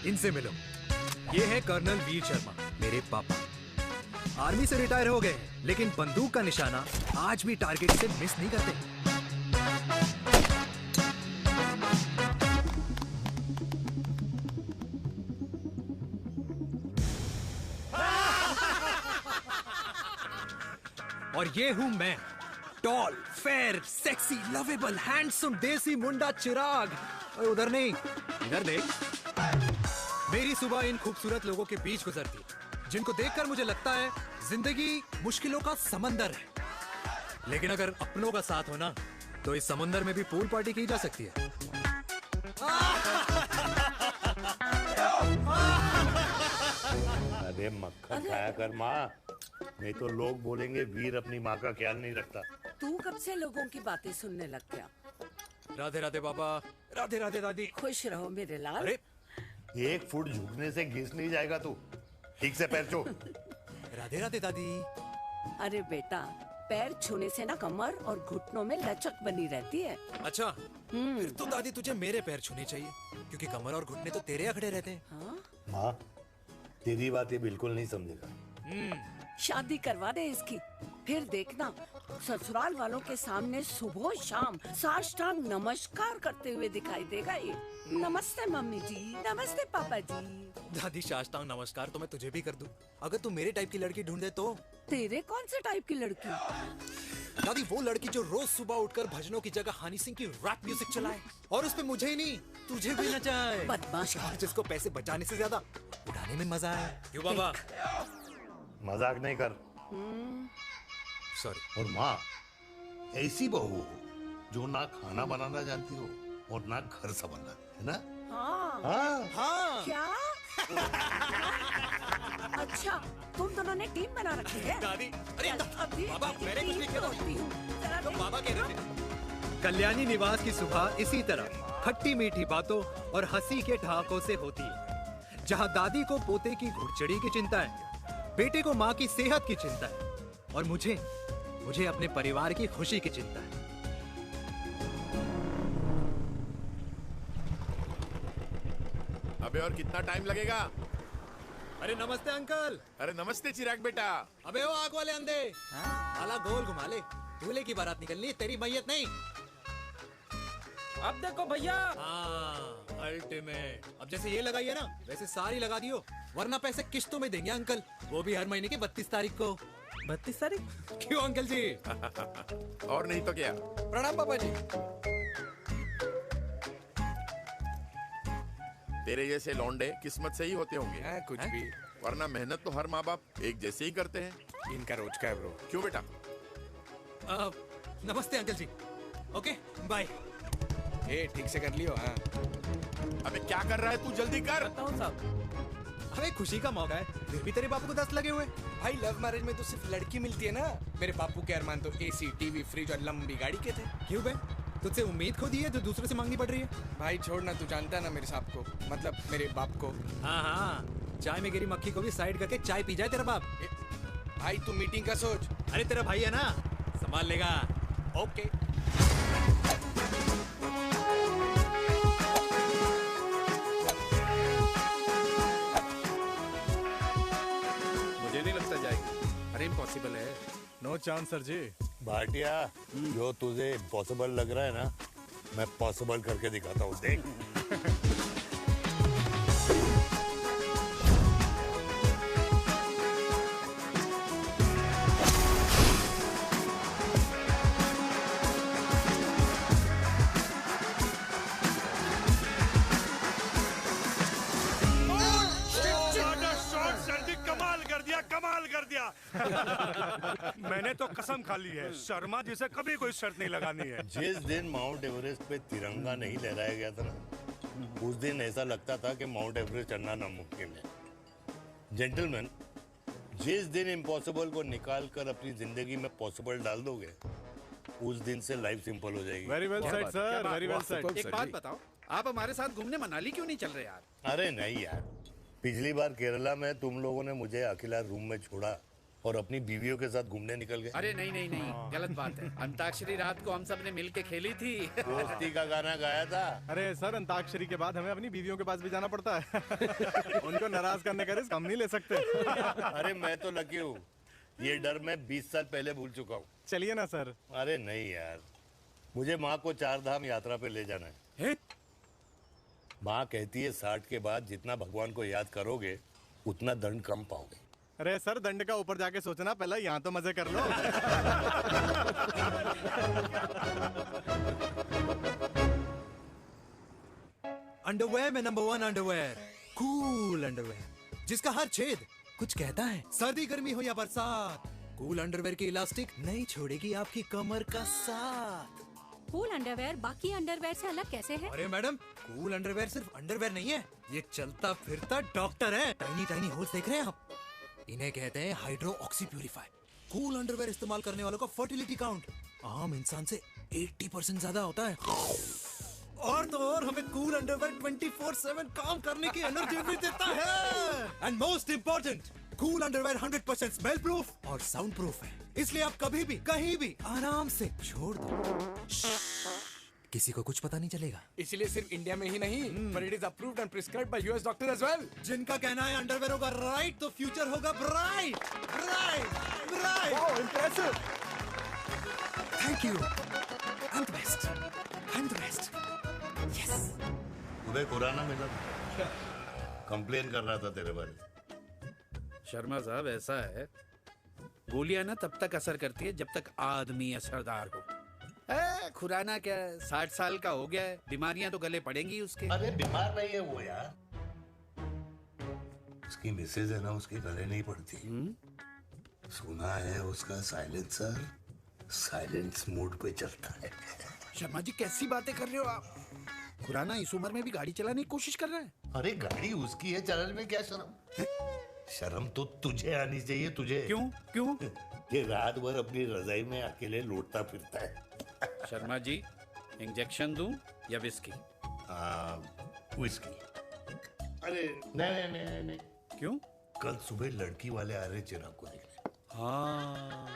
इनसे मिलो। ये है कर्नल वीर शर्मा, मेरे पापा। आर्मी से रिटायर हो गए हैं, लेकिन बंदूक का निशाना आज भी टारगेट से मिस नहीं करते। और ये हूं मैं, tall, fair, sexy, lovable, handsome, देसी मुंडा चिराग। और उधर नहीं, इधर देख। मेरी सुबह इन खूबसूरत लोगों के बीच गुजरती, जिनको देखकर मुझे लगता है जिंदगी मुश्किलों का समंदर है। लेकिन अगर अपनों का साथ हो ना, तो इस समुंदर में भी पूल पार्टी की जा सकती है। अरे मक्खन खाया कर माँ, नहीं तो लोग बोलेंगे वीर अपनी माँ का ख्याल नहीं रखता। तू कब से लोगों की बातें सुनने लग गया? राधे राधे बाबा, राधे राधे दादी। खुश रहो मेरे लाल। अरे 1 फुट झुकने से घिस नहीं जाएगा तू, ठीक से पैर छू। राधे राधे दादी। अरे बेटा, पैर छूने से ना कमर और घुटनों में लचक बनी रहती है। अच्छा, फिर तो दादी तुझे मेरे पैर छूने चाहिए, क्योंकि कमर और घुटने तो तेरे अखड़े रहते हैं। हाँ? माँ, तेरी बात ये बिल्कुल नहीं समझेगा। शादी करवा दे इसकी, फिर देखना ससुराल वालों के सामने सुबह शाम साष्टांग नमस्कार करते हुए दिखाई देगा ये। नमस्ते मम्मी जी, नमस्ते पापा जी। दादी साष्टांग नमस्कार तो मैं तुझे भी कर दूं, अगर तू मेरे टाइप की लड़की ढूंढे तो। तेरे कौन से टाइप की लड़की? दादी वो लड़की जो रोज सुबह उठकर भजनों की जगह हनी सिंह की रैप म्यूजिक चलाए, और उसपे मुझे ही नहीं तुझे भी नचाए। बदमाश। और जिसको पैसे बचाने से ज्यादा उड़ाने में मजा आए। क्यों बाबा? मजाक नहीं कर। सॉरी। और माँ, ऐसी बहू हो जो ना खाना बनाना जानती हो और ना घर संभालना, है ना? हाँ। हाँ हाँ। क्या? अच्छा, तुम दोनों ने टीम बना रखी है? दादी, अरे अभी बाबा, मैंने कुछ नहीं किया। होती हूँ। जरा तो देख। बाबा कह रहे थे। कल्याणी निवास की सुबह इसी तरह खट्टी मीठी बातों और हंसी के ठहाकों से होती है, जहां दादी को पोते की घुड़चड़ी की चिंता है, बेटे को माँ की सेहत की चिंता है, और मुझे अपने परिवार की खुशी की चिंता है। अबे और कितना टाइम लगेगा? अरे नमस्ते अंकल। अरे नमस्ते चिराग बेटा। अबे वो आग वाले अंधे, साला गोल घुमा ले, दूल्हे की बारात निकलनी है, तेरी मैयत नहीं। अब देखो भैया। हाँ, अल्टीमेट। अब जैसे ये लगाई है ना, वैसे सारी लगा दियो, वरना पैसे किश्तों में देंगे अंकल, वो भी हर महीने की 32 तारीख को। 32 तारीख? क्यों अंकल जी? और नहीं तो क्या। प्रणाम पापा जी। तेरे जैसे लौंडे किस्मत से ही होते होंगे। कुछ भी, वरना मेहनत तो हर माँ बाप एक जैसे ही करते हैं। इनका रोज का है ब्रो। क्यों बेटा? नमस्ते अंकल जी। Okay bye. ए ठीक से कर लियो। हाँ अबे क्या कर रहा है तू, जल्दी कर। बताओ साहब। हमें खुशी का मौका है, फिर भी तेरे बापू को 10 लगे हुए। भाई, लव मैरिज में तो सिर्फ लड़की मिलती है ना। मेरे बापू के अरमान तो एसी, टीवी, फ्रिज और लंबी गाड़ी के थे। क्यों बे? तुझसे उम्मीद खो दी है जो दूसरों से मांगनी पड़ रही है। भाई छोड़ ना, तू जानता है ना मेरे साहब को, मतलब मेरे बाप को। हाँ हाँ, चाय में गिरी मक्खी को भी साइड करके चाय पी जाए तेरा बाप। भाई तू मीटिंग का सोच। अरे तेरा भाई है ना, संभाल लेगा। ओके। मुझे नहीं लगता जाएगी। अरे इम्पॉसिबल है। नो चांस सर जी। भाटिया, जो तुझे इम्पॉसिबल लग रहा है ना, मैं पॉसिबल करके दिखाता हूँ, देख। कमाल कर दिया। मैंने तो कसम खा ली है, शर्मा जी से कभी कोई शर्त नहीं लगानी है। जिस दिन माउंट एवरेस्ट पे तिरंगा नहीं लहराया गया था ना, उस दिन ऐसा लगता था कि माउंट एवरेस्ट चढ़ना नामुमकिन है। जेंटलमैन, जिस दिन इम्पॉसिबल को निकाल कर अपनी जिंदगी में पॉसिबल डाल दोगे, उस दिन से लाइफ सिंपल हो जाएगी। Very well said sir, very well said. एक बात बताओ, आप हमारे साथ घूमने मनाली क्यों नहीं चल रहे यार? अरे नहीं यार, पिछली बार केरला में तुम लोगों ने मुझे अकेला रूम में छोड़ा और अपनी बीवियों के साथ घूमने निकल गए। अरे नहीं नहीं नहीं, गलत बात है। अंताक्षरी रात को हम सब ने मिल के खेली थी। दोस्ती का गाना गाया था। अरे सर, अंताक्षरी के बाद हमें अपनी बीवियों के पास भी जाना पड़ता है। उनको नाराज करने का रिस्क हम नहीं ले सकते। अरे मैं तो लकी हूँ, ये डर मैं 20 साल पहले भूल चुका हूँ। चलिए ना सर। अरे नहीं यार, मुझे माँ को 4 धाम यात्रा पे ले जाना है। माँ कहती है 60 के बाद जितना भगवान को याद करोगे उतना दंड कम पाओगे। अरे सर, दंड का ऊपर जाके सोचना, पहले यहाँ तो मजे कर लो। अंडरवेयर में नंबर 1 अंडरवेयर, कूल अंडरवेयर, जिसका हर छेद कुछ कहता है। सर्दी गर्मी हो या बरसात, कूल अंडरवेयर की इलास्टिक नहीं छोड़ेगी आपकी कमर का साथ। कूल अंडरवेयर बाकी अंडरवेयर से अलग कैसे है? अरे मैडम, कूल अंडरवेयर सिर्फ अंडरवेयर नहीं है, ये चलता फिरता डॉक्टर है। टाइनी टाइनी होल्स देख रहे हैं आप? इन्हें कहते हैं hydro oxy purifier. Cool underwear इस्तेमाल करने वालों का फर्टिलिटी काउंट आम इंसान से 80% ज्यादा होता है। और तो और हमें कूल अंडरवेयर 24/7 काम करने की एनर्जी भी देता है। And most important, cool underwear 100% smell proof और साउंड प्रूफ है, इसलिए आप कभी भी कहीं भी आराम से छोड़ दो, किसी को कुछ पता नहीं चलेगा। इसलिए सिर्फ इंडिया में ही नहीं, but it is approved and prescribed by US doctor as well. जिनका कहना है अंडरवेयर होगा राइट तो फ्यूचर होगा bright, bright, bright. Wow, impressive. Thank you. I'm the best. I'm the best. Yes. तुम्हें खुराना मिला, कंप्लेन कर रहा था तेरे बारे में। शर्मा साहब, ऐसा है, गोलियां ना तब तक असर करती है जब तक आदमी असरदार हो। खुराना क्या, 60 साल का हो गया है, बीमारियां तो गले पड़ेंगी उसके। अरे बीमार नहीं है वो यार, उसकी मिसेज है ना, उसके गले नहीं पड़ती। सुना है उसका साइलेंसर साइलेंस मोड पे चलता है। शर्मा जी, कैसी बातें कर रहे हो आप? खुराना इस उम्र में भी गाड़ी चलाने की कोशिश कर रहा है। अरे गाड़ी उसकी है, चलाने में क्या शर्म? शर्म तो तुझे आनी चाहिए, तुझे। क्यों क्यों? ये रात भर अपनी रजाई में अकेले लौटता फिरता है। शर्मा जी, इंजेक्शन दूं या विस्की? विस्की। अरे नहीं नहीं नहीं नहीं। क्यों? कल सुबह लड़की वाले आ रहे चिराग को देखने। हाँ,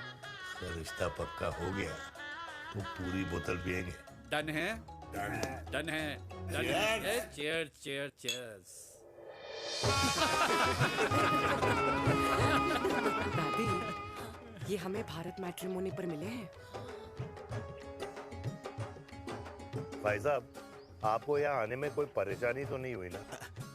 अगर रिश्ता पक्का हो गया तो पूरी बोतल पिएंगे। डन है, डन है, डन है। Cheers cheers cheers. दादी, ये हमें भारत मैट्रिमोनी पर मिले हैं। भाई साहब, आपको यहाँ आने में कोई परेशानी तो नहीं हुई ना?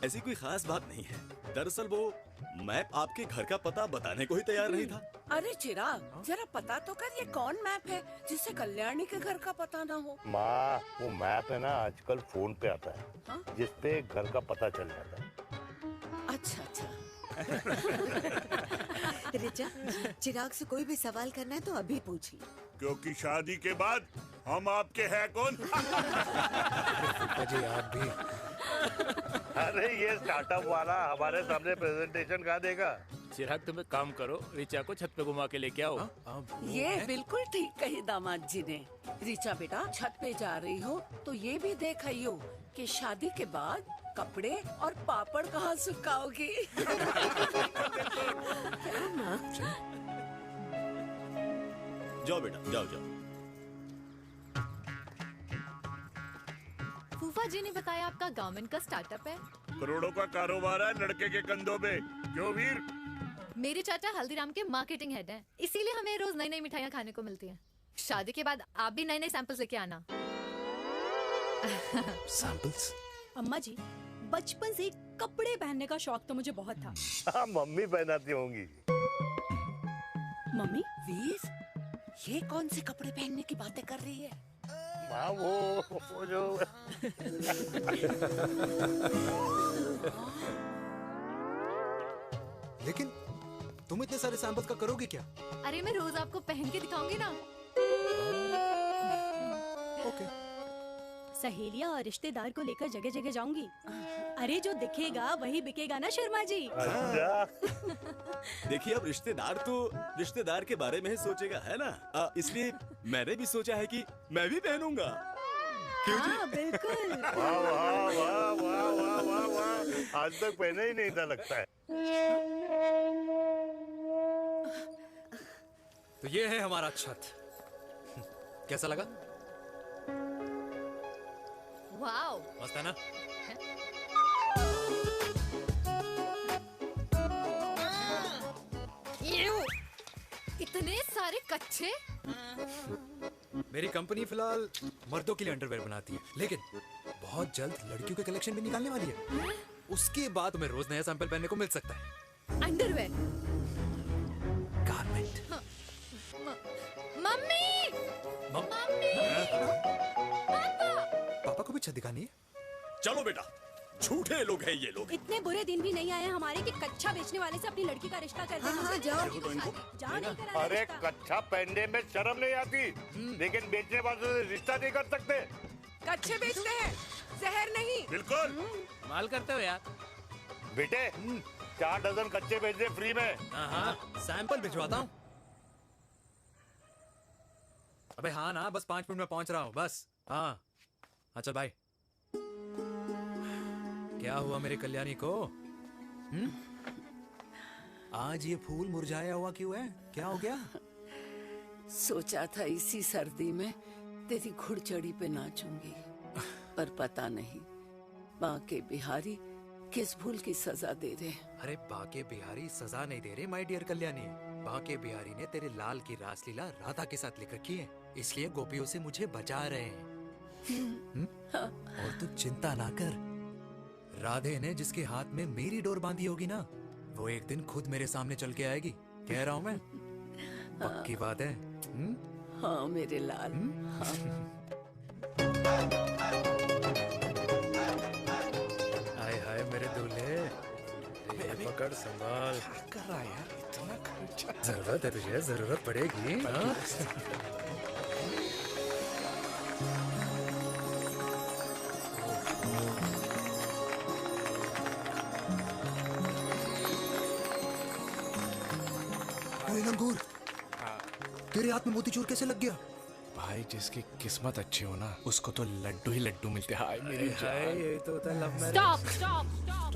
ऐसी कोई खास बात नहीं है। दरअसल वो मैप आपके घर का पता बताने को ही तैयार नहीं था। अरे चिराग, जरा पता तो कर, ये कौन मैप है जिससे कल्याणी के घर का पता ना हो? माँ, वो मैप है ना आजकल फोन पे आता है। हाँ? जिसपे घर का पता चल जाता है। अच्छा अच्छा। रिचा, चिराग से कोई भी सवाल करना है तो अभी पूछिए। क्योंकि शादी के बाद हम आपके हैं कौन? जी आप भी। अरे ये स्टार्टअप वाला हमारे सामने प्रेजेंटेशन कहाँ देगा? चिराग, तुम एक काम करो, रिचा को छत पे घुमा के लेके आओ। ये बिल्कुल ठीक कही दामाद जी ने। रिचा बेटा, छत पे जा रही हो तो ये भी देख आइयो कि शादी के बाद कपड़े और पापड़ कहाँ सुखाओगी। जाओ बेटा, जाओ जाओ। फूफा जी ने बताया आपका गवर्नमेंट का स्टार्टअप है। करोड़ों का कारोबार है लड़के के कंधों पे। क्यों वीर? मेरे चाचा हल्दीराम के मार्केटिंग हेड हैं, इसीलिए हमें रोज नई नई मिठाइयाँ खाने को मिलती हैं। शादी के बाद आप भी नए नए सैंपल्स लेके आना। सैंपल्स? अम्मा जी, बचपन से ही कपड़े पहनने का शौक तो मुझे बहुत था। हाँ, मम्मी पहनाती होंगी। मम्मी? वीर, ये कौन से कपड़े पहनने की बातें कर रही है? माँ, वो जो लेकिन तुम इतने सारे सैंपल्स का करोगे क्या? अरे मैं रोज आपको पहन के दिखाऊंगी ना। ओके। सहेलियां और रिश्तेदार को लेकर जगह जगह जाऊंगी। अरे जो दिखेगा वही बिकेगा ना शर्मा जी। देखिए, अब रिश्तेदार के बारे में ही सोचेगा, है ना? इसलिए मैंने भी सोचा है कि मैं भी पहनूंगा। हाँ, बिल्कुल। वाह वाह वाह वाह वाह वाह वाह, आज तक पहना ही नहीं था लगता है। तो ये है हमारा छत। कैसा लगा? वाओ, मस्त है ना? इतने सारे कच्चे। मेरी कंपनी फिलहाल मर्दों के लिए अंडरवेयर बनाती है, लेकिन बहुत जल्द लड़कियों के कलेक्शन भी निकालने वाली है। उसके बाद तुम्हें रोज नया सैंपल पहनने को मिल सकता है। अंडरवेयर? गारमेंट। मम्मी! मम्मी! पापा को भी छत दिखानी है। चलो बेटा, झूठे लोग हैं ये लोग। इतने बुरे दिन भी नहीं आए हमारे कि कच्चा बेचने वाले से अपनी लड़की का रिश्ता कर दें। हाँ, जाओ। अरे कच्चा पहनने में शर्म नहीं आती, लेकिन बेचने वालों से रिश्ता नहीं कर सकते। कच्चे बेचते हैं, जहर नहीं। बिल्कुल माल करते हो यार। बेटे 4 डजन कच्चे भेज दे फ्री में। हाँ, सैंपल भिजवाता हूँ। अबे हाँ ना, बस 5 मिनट में पहुंच रहा हूँ बस। हाँ, अच्छा भाई। क्या हुआ मेरे कल्याणी को? आज ये फूल मुरझाया हुआ क्यों है? क्या हो गया? सोचा था इसी सर्दी में तेरी घुड़चड़ी पे नाचूंगी, पर पता नहीं बाके बिहारी किस भूल की सजा दे रहे। अरे बाके बिहारी सजा नहीं दे रहे माय डियर कल्याणी। बाके बिहारी ने तेरे लाल की रासलीला राधा के साथ लिख रखी है, इसलिए गोपियों से मुझे बचा रहे हैं। और तू चिंता ना कर, राधे ने जिसके हाथ में मेरी डोर बांधी होगी ना, वो एक दिन खुद मेरे सामने चल के आएगी। कह रहा हूँ मैं, पक्की बात है। हाँ मेरे लाल। हाय हाय मेरे दूल्हे, पकड़ संभाल। क्या कर रहा है यार, इतना खर्चा। जरूरत है तुझे, जरूरत पड़ेगी। हाँ? लंगूर, तेरे हाथ में मोतीचूर कैसे लग गया? भाई जिसकी किस्मत अच्छी हो ना, उसको तो लड्डू ही लड्डू मिलते हैं। हाय मेरी जान। ये तो होता है love marriage. Stop stop stop.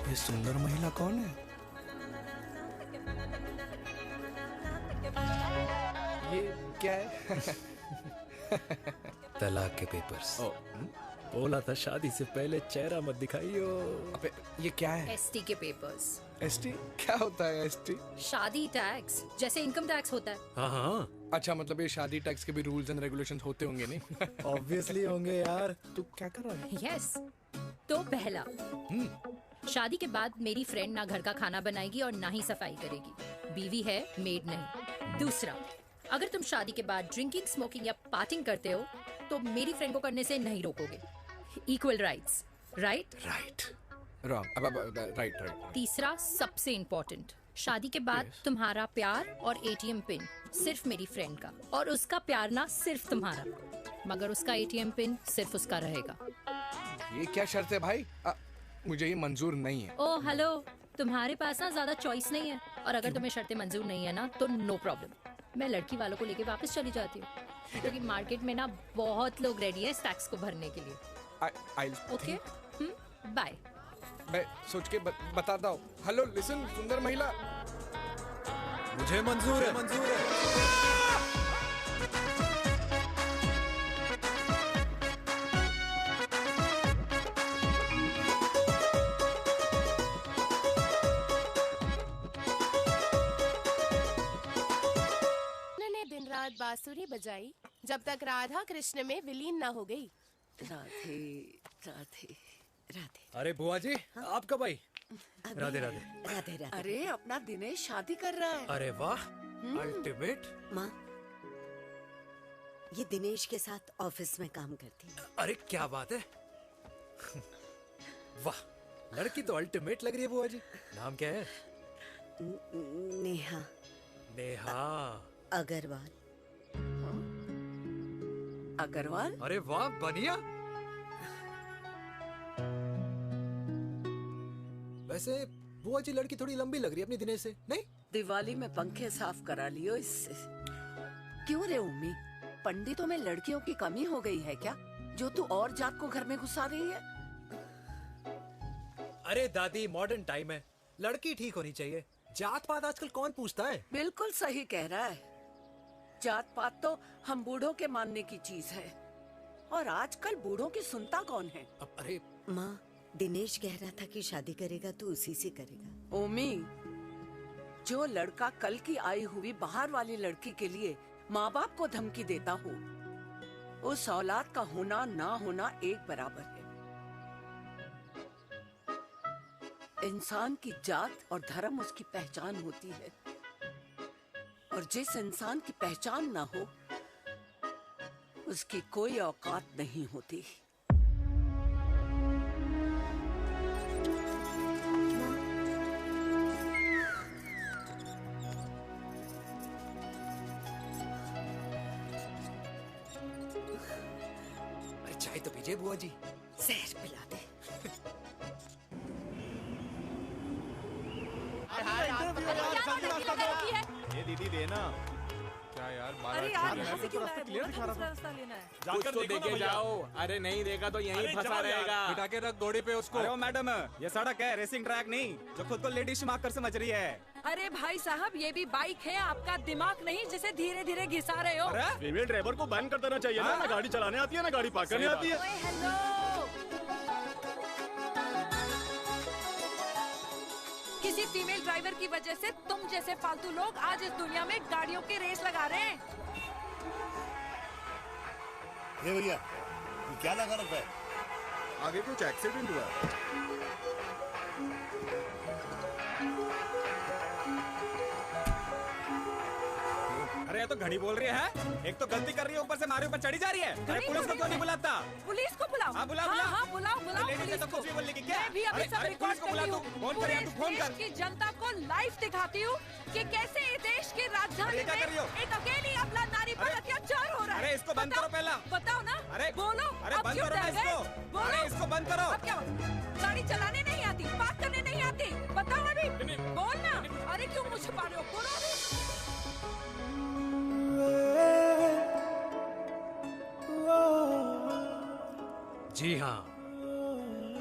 ये सुंदर महिला कौन है? ये क्या है? तलाक के पेपर्स। बोला था शादी से पहले चेहरा मत दिखाइयो। अबे ये क्या है? एसटी के पेपर्स। एसटी क्या होता है? एसटी शादी टैक्स, जैसे इनकम टैक्स होता है। हाँ हाँ, अच्छा, मतलब ये शादी टैक्स के भी रूल्स एंड रेगुलेशंस होते होंगे नहीं? ऑब्वियसली होंगे यार। तू क्या कर रहा है? यस। तो पहला, शादी के बाद मेरी फ्रेंड ना घर का खाना बनाएगी और ना ही सफाई करेगी, बीवी है, मेड नहीं। दूसरा, अगर तुम शादी के बाद ड्रिंकिंग, स्मोकिंग या पार्टिंग करते हो तो मेरी फ्रेंड को करने से नहीं रोकोगे। Equal rights, right? Right. Wrong. Right right. तीसरा, सबसे इम्पोर्टेंट, शादी के बाद तुम्हारा प्यार और एटीएम पिन सिर्फ मेरी फ्रेंड का, और उसका प्यार ना सिर्फ तुम्हारा, मगर उसका एटीएम पिन सिर्फ उसका रहेगा। ये क्या शर्त है भाई? मुझे ये मंजूर नहीं है। ओ हेलो, तुम्हारे पास ना ज्यादा चॉइस नहीं है, और अगर तुम्हें शर्तें मंजूर नहीं है ना तो नो प्रॉब्लम, मैं लड़की वालों को लेके वापस चली जाती हूँ, क्योंकि मार्केट में ना बहुत लोग रेडी है इस टैक्स को भरने के लिए। Okay, bye. मैं सोच के बताता हूँ। हेलो लिसन, सुंदर महिला, मुझे मंजूर है, मंजूर है। दिन रात बांसुरी बजाई जब तक राधा कृष्ण में विलीन ना हो गई। राधे राधे राधे। अरे बुआ जी, आप कब आई? राधे राधे। राधे राधे। अरे अपना दिनेश शादी कर रहा है। अरे वाह, अल्टीमेट। माँ, ये दिनेश के साथ ऑफिस में काम करती है। अरे क्या बात है। वाह, लड़की तो अल्टीमेट लग रही है बुआ जी। नाम क्या है? नेहा। नेहा अग्रवाल। अग्रवाल? अरे वाह, बनिया। वैसे बुआ जी लड़की थोड़ी लंबी लग रही है अपनी दिनेश से, नहीं? दिवाली में पंखे साफ करा लियो इससे। क्यों रे उम्मी, पंडितों में लड़कियों की कमी हो गई है क्या, जो तू और जात को घर में घुसा रही है? अरे दादी, मॉडर्न टाइम है, लड़की ठीक होनी चाहिए। जात पात आजकल कौन पूछता है? बिल्कुल सही कह रहा है। जात पात तो हम बूढ़ों के मानने की चीज है, और आजकल बूढ़ों की सुनता कौन है? अरे माँ, दिनेश कह रहा था कि शादी करेगा तो उसी से करेगा। ओमी, जो लड़का कल की आई हुई बाहर वाली लड़की के लिए माँ बाप को धमकी देता हो, उस औलाद का होना ना होना एक बराबर है। इंसान की जात और धर्म उसकी पहचान होती है, और जिस इंसान की पहचान ना हो उसकी कोई औकात नहीं होती। अरे चाय तो पीजिए बुआ जी। जहर पिला दे। ये दीदी देना। क्या यार, अरे यार, यहाँ से क्यों लाए? बोला था दूसरा रास्ता लेना है। कुछ तो देके जाओ। अरे नहीं देगा तो यहीं फंसा रहेगा। बिठा के रख घोड़े पे उसको। अरे ओ मैडम, ये सड़क है, रेसिंग ट्रैक नहीं जो खुद को लेडी शिमाक कर समझ रही है। अरे भाई साहब, ये भी बाइक है, आपका दिमाग नहीं जिसे धीरे धीरे घिसा रहे हो। फीमेल ड्राइवर को बैन कर देना चाहिए ना गाड़ी चलाने आती है ना गाड़ी पार्क करने आती है। ओए हेलो, किसी फीमेल ड्राइवर की वजह से तुम जैसे फालतू लोग आज इस दुनिया में गाड़ियों की रेस लगा रहे हैं। ये भैया, ये क्या लगा रखा है? आगे कुछ एक्सीडेंट हुआ है। अरे ये तो घड़ी बोल रही है, एक तो गलती कर रही है, ऊपर से हमारे ऊपर चढ़ी जा रही है। अरे पुलिस को क्यों नहीं बुलाता? पुलिस को बुलाओ। हाँ, बुलाओ, हाँ, बुलाओ। हाँ, बुलाओ बुलाओ लेडीज पुलिस तो को। कुछ भी बोलने की क्या? मैं भी अभी अरे, सब अरे, रिकॉर्ड पुलिस को कर बुला रही तू। हूँ। फोन कर पूरे यार, तू फोन कर। देश की जनता को लाइव दिखाती हूँ कि कैसे इस देश की राजधानी अरे, क्या कर रही हो? में एक अकेली अबला नारी पर अत्याचार हो रहा है। अरे, इसको बंद करो पहला। बताओ ना। अरे, बोलो। अरे, अब बंद क्यों करो ना डर गए? इसको। बोलो। अरे, इसको बंद करो। अब क्या? गाड़ी चलाने नहीं आती, बात करने नहीं आती, बताओ अभी। बोल ना। अरे क्यों मुझे छुपा रहे हो? बोलो अभी। जी हाँ,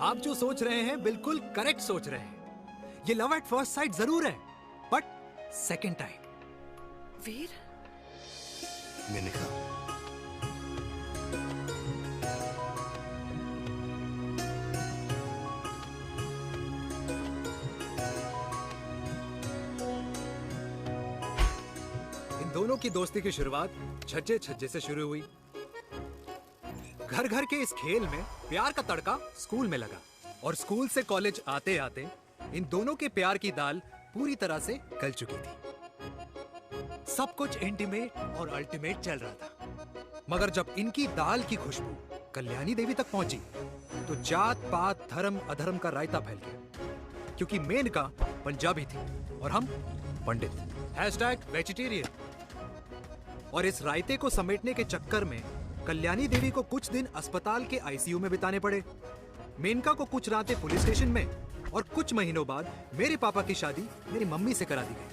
आप जो सोच रहे हैं बिल्कुल करेक्ट सोच रहे हैं। ये लव एट फर्स्ट साइट जरूर है, बट सेकंड टाइम। वीर, मैंने कहा इन दोनों की दोस्ती की शुरुआत छज्जे छज्जे से शुरू हुई। घर घर के इस खेल में प्यार का तड़का स्कूल में लगा, और स्कूल से कॉलेज आते आते इन दोनों के प्यार की दाल पूरी तरह से गल चुकी थी। सब कुछ इंटीमेट और अल्टीमेट चल रहा था, मगर जब इनकी दाल की खुशबू कल्याणी देवी तक पहुंची तो जात पात धर्म अधर्म का रायता फैल गया, क्योंकि मेनका पंजाबी थी और हम पंडित। #वेजिटेरियन। और इस रायते को समेटने के चक्कर में कल्याणी देवी को कुछ दिन अस्पताल के आईसीयू में बिताने पड़े। मेनका को कुछ रातें पुलिस स्टेशन में, और कुछ महीनों बाद मेरे पापा की शादी मेरी मम्मी से करा दी गई।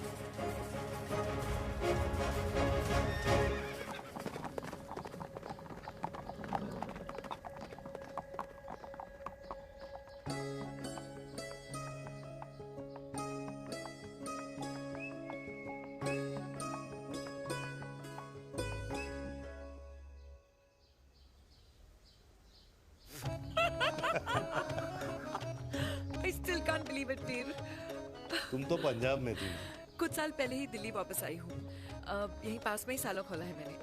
I still can't believe it, वीर। तुम तो पंजाब में थी। कुछ साल पहले ही दिल्ली वापस आई हूँ। यहीं पास में ही सालों खोला है मैंने।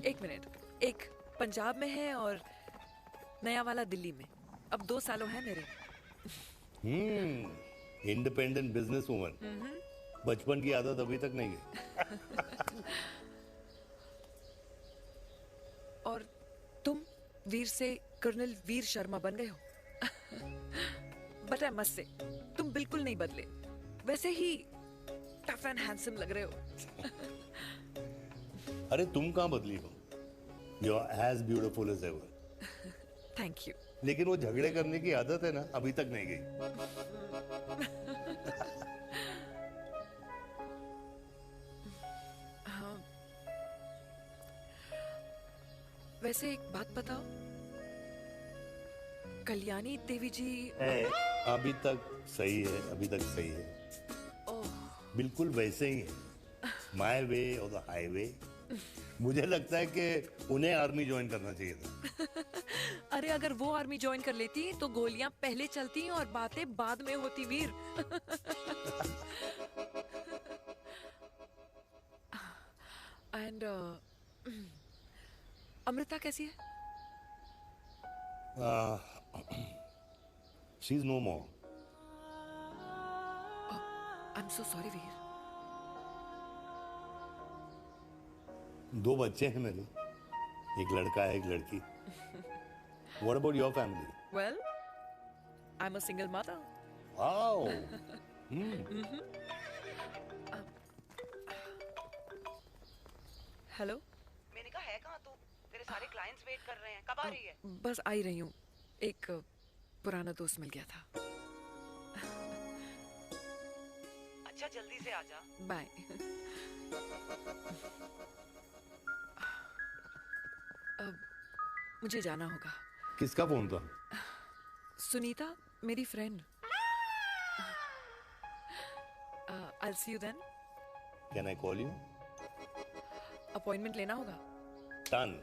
एक मिनट, एक पंजाब में है और नया वाला दिल्ली में। अब 2 सालों है मेरे। Independent business woman. बचपन की आदत अभी तक नहीं है। और तुम वीर से कर्नल वीर शर्मा बन गए हो। बट आई मस्ट से, तुम बिल्कुल नहीं बदले, वैसे ही टफ एंड हैंडसम लग रहे हो। अरे तुम कहाँ बदली हो? You are as beautiful as ever. Thank you. लेकिन वो झगड़े करने की आदत है ना, अभी तक नहीं गई। हाँ। वैसे एक बात बताओ, कल्याणी देवी जी अभी तक सही है, अभी तक सही है, बिल्कुल वैसे ही है, माय वे और द हाईवे। मुझे लगता है कि उन्हें आर्मी ज्वाइन करना चाहिए था। अरे अगर वो आर्मी ज्वाइन कर लेती तो गोलियां पहले चलती और बातें बाद में होती वीर। एंड अमृता कैसी है? She is no more. I am so sorry Veer. 2 बच्चे हैं मेरे, एक लड़का है, एक लड़की। What about your family? Well, I'm a single mother. Wow. Hello. मैंने कहा है कहाँ तू? तेरे सारे क्लाइंट्स वेट कर रहे हैं, कब आ रही है? बस आ ही रही हूँ, एक पुराना दोस्त मिल गया था। अच्छा जल्दी से आ जा। बाय। अब मुझे जाना होगा। किसका फोन था? सुनीता, मेरी friend. I'll see you then. Can I call you? Appointment लेना होगा। Done.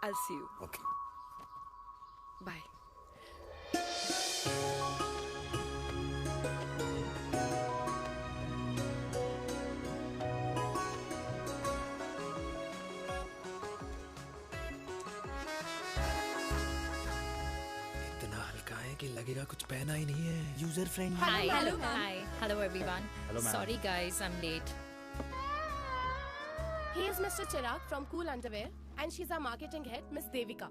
I'll see you. Okay. Bye. कि लगेगा कुछ पहना ही नहीं है। User friendly. Hi. Hello everyone. Hello, ma'am. Sorry guys, I'm late. He is Mr. Chirag from Cool Underwear and she's our marketing head, Miss Devika.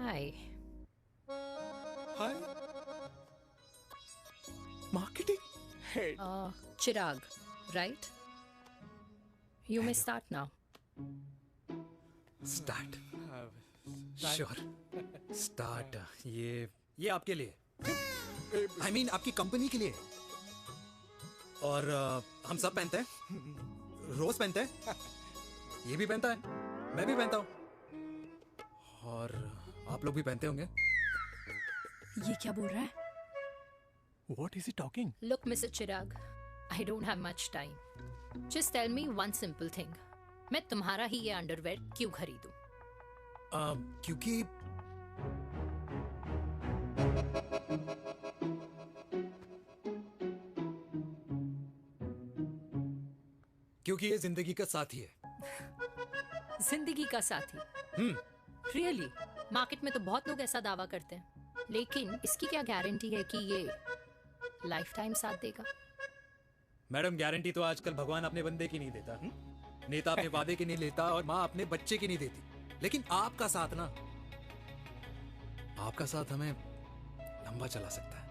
Hi. Hi. Marketing head. Chirag, right? You may start now. Start. Sure. Start. ये आपके लिए। I mean आपकी company के लिए। और हम सब पहनते हैं, रोज पहनते हैं, ये भी पहनता है, मैं भी पहनता हूँ, और आप लोग भी पहनते होंगे। ये क्या बोल रहा है? What is he talking? Look, Mr. Chirag, I don't have much time. Just tell me one simple thing. मैं तुम्हारा ही ये अंडरवेयर क्यों खरीदूं? क्योंकि ये जिंदगी का साथी है। जिंदगी का साथी? Really? मार्केट में तो बहुत लोग ऐसा दावा करते हैं, लेकिन इसकी क्या गारंटी है कि ये लाइफ टाइम साथ देगा? मैडम, गारंटी तो आजकल भगवान अपने बंदे की नहीं देता, नेता अपने वादे की नहीं लेता, और माँ अपने बच्चे की नहीं देती, लेकिन आपका साथ ना, आपका साथ हमें लंबा चला सकता है।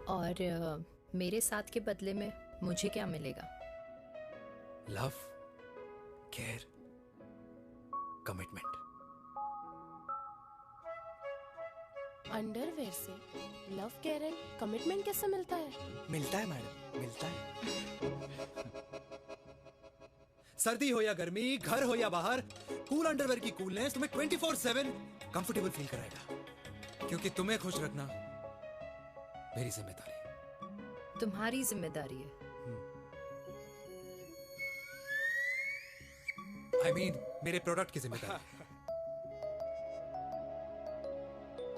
और मेरे साथ के बदले में मुझे क्या मिलेगा? Love, care, commitment. अंडरवेयर से लव, केयर एंड कमिटमेंट कैसे मिलता है? मिलता है मैडम, मिलता है। सर्दी हो या गर्मी, घर हो या बाहर, कूल अंडरवेयर की कूलनेस तुम्हें 24/7 कंफर्टेबल फील कराएगा, क्योंकि तुम्हें खुश रखना मेरी जिम्मेदारी है। तुम्हारी जिम्मेदारी है? I mean, मेरे प्रोडक्ट की जिम्मेदारी है।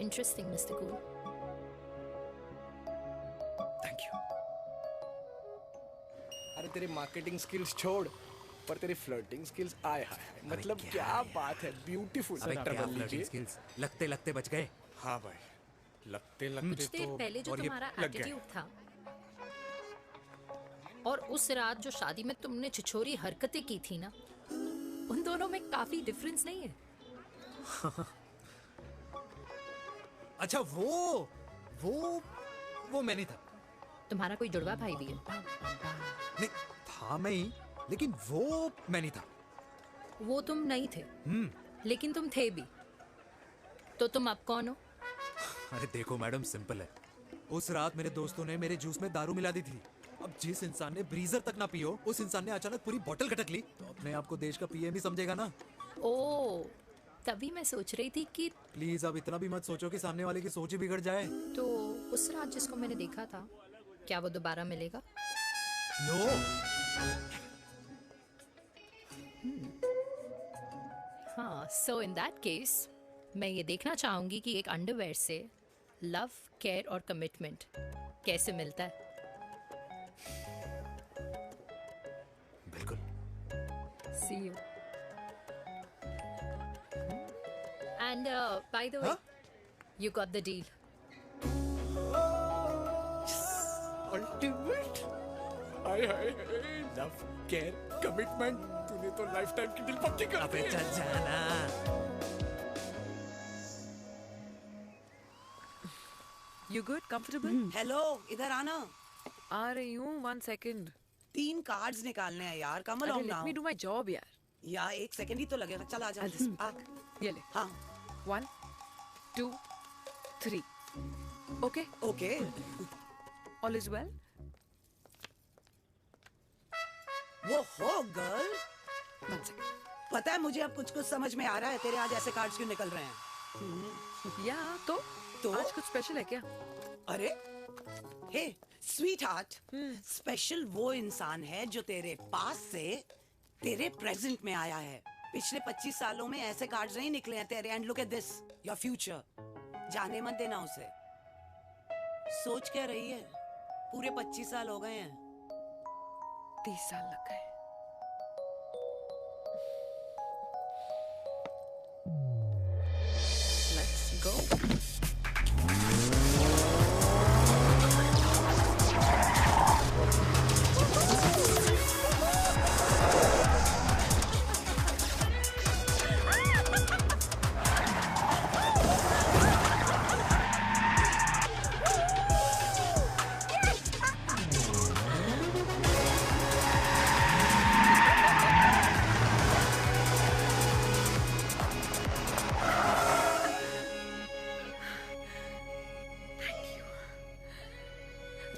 Interesting, Mr. Cool. Thank you. अरे तेरे मार्केटिंग स्किल्स छोड़, पर तेरी फ्लर्टिंग स्किल्स आए हाय, मतलब क्या बात है, ब्यूटीफुल। स्किल्स लगते लगते बच गए। हाँ भाई, लगते कुछ लगते देर तो पहले जो और ये तुम्हारा लग गए। एटीट्यूड था, और उस रात जो शादी में तुमने छिछोरी हरकतें की थी ना, उन दोनों में काफी डिफरेंस नहीं है? अच्छा, वो मैं नहीं था। तुम्हारा कोई जुड़वा भाई भी है? नहीं था मैं ही, लेकिन वो मैं नहीं था। वो तुम नहीं थे, लेकिन तुम थे भी। तो तुम अब कौन हो? अरे देखो मैडम, सिंपल है। उस रात मेरे दोस्तों ने मेरे जूस में दारू मिला दी थी। अब जिस इंसान ने ब्रीजर तक ना पियो, उस इंसान ने अचानक पूरी बोतल खटक ली, तो अपने आप को देश का पीएम ही समझेगा ना। ओ, तभी मैं सोच रही थी कि प्लीज अब इतना भी मत सोचो कि सामने वाले की सोच ही बिगड़ जाए। तो उस रात जिसको मैंने देखा था, क्या वो दोबारा मिलेगा? नो। हाँ, सो इन दैट केस मैं ये देखना चाहूंगी कि एक अंडरवेयर से लव, केयर और कमिटमेंट कैसे मिलता है। बिल्कुल। See you. And by the way, you got the deal. Ultimate. Hi hi hi, love, care, commitment. तूने तो लाइफ टाइम की डील पक्की कर दी। अबे चल जाना। You good? Comfortable? हेलो, इधर आना। आ रही हूँ, 1 second. 3 कार्ड्स निकालने हैं यार, कम along let now। me do my job यार। यार 1 सेकंड ही तो लगेगा, चल आजा। आ। ये ले। हाँ। 1, 2, 3. Okay? Okay. All is well? वो हो गर्ल। 1 second. पता है मुझे अब कुछ समझ में आ रहा है, तेरे आज ऐसे कार्ड्स क्यों निकल रहे हैं। या तो आज कुछ स्पेशल है क्या? अरे हे स्वीट हार्ट, स्पेशल वो इंसान है जो तेरे पास से तेरे प्रेजेंट में आया है। पिछले 25 सालों में ऐसे कार्ड्स नहीं निकले हैं तेरे। And look at this, your future. जाने मत देना उसे। सोच क्या रही है, पूरे 25 साल हो गए हैं। 30 साल लग गए। Let's go.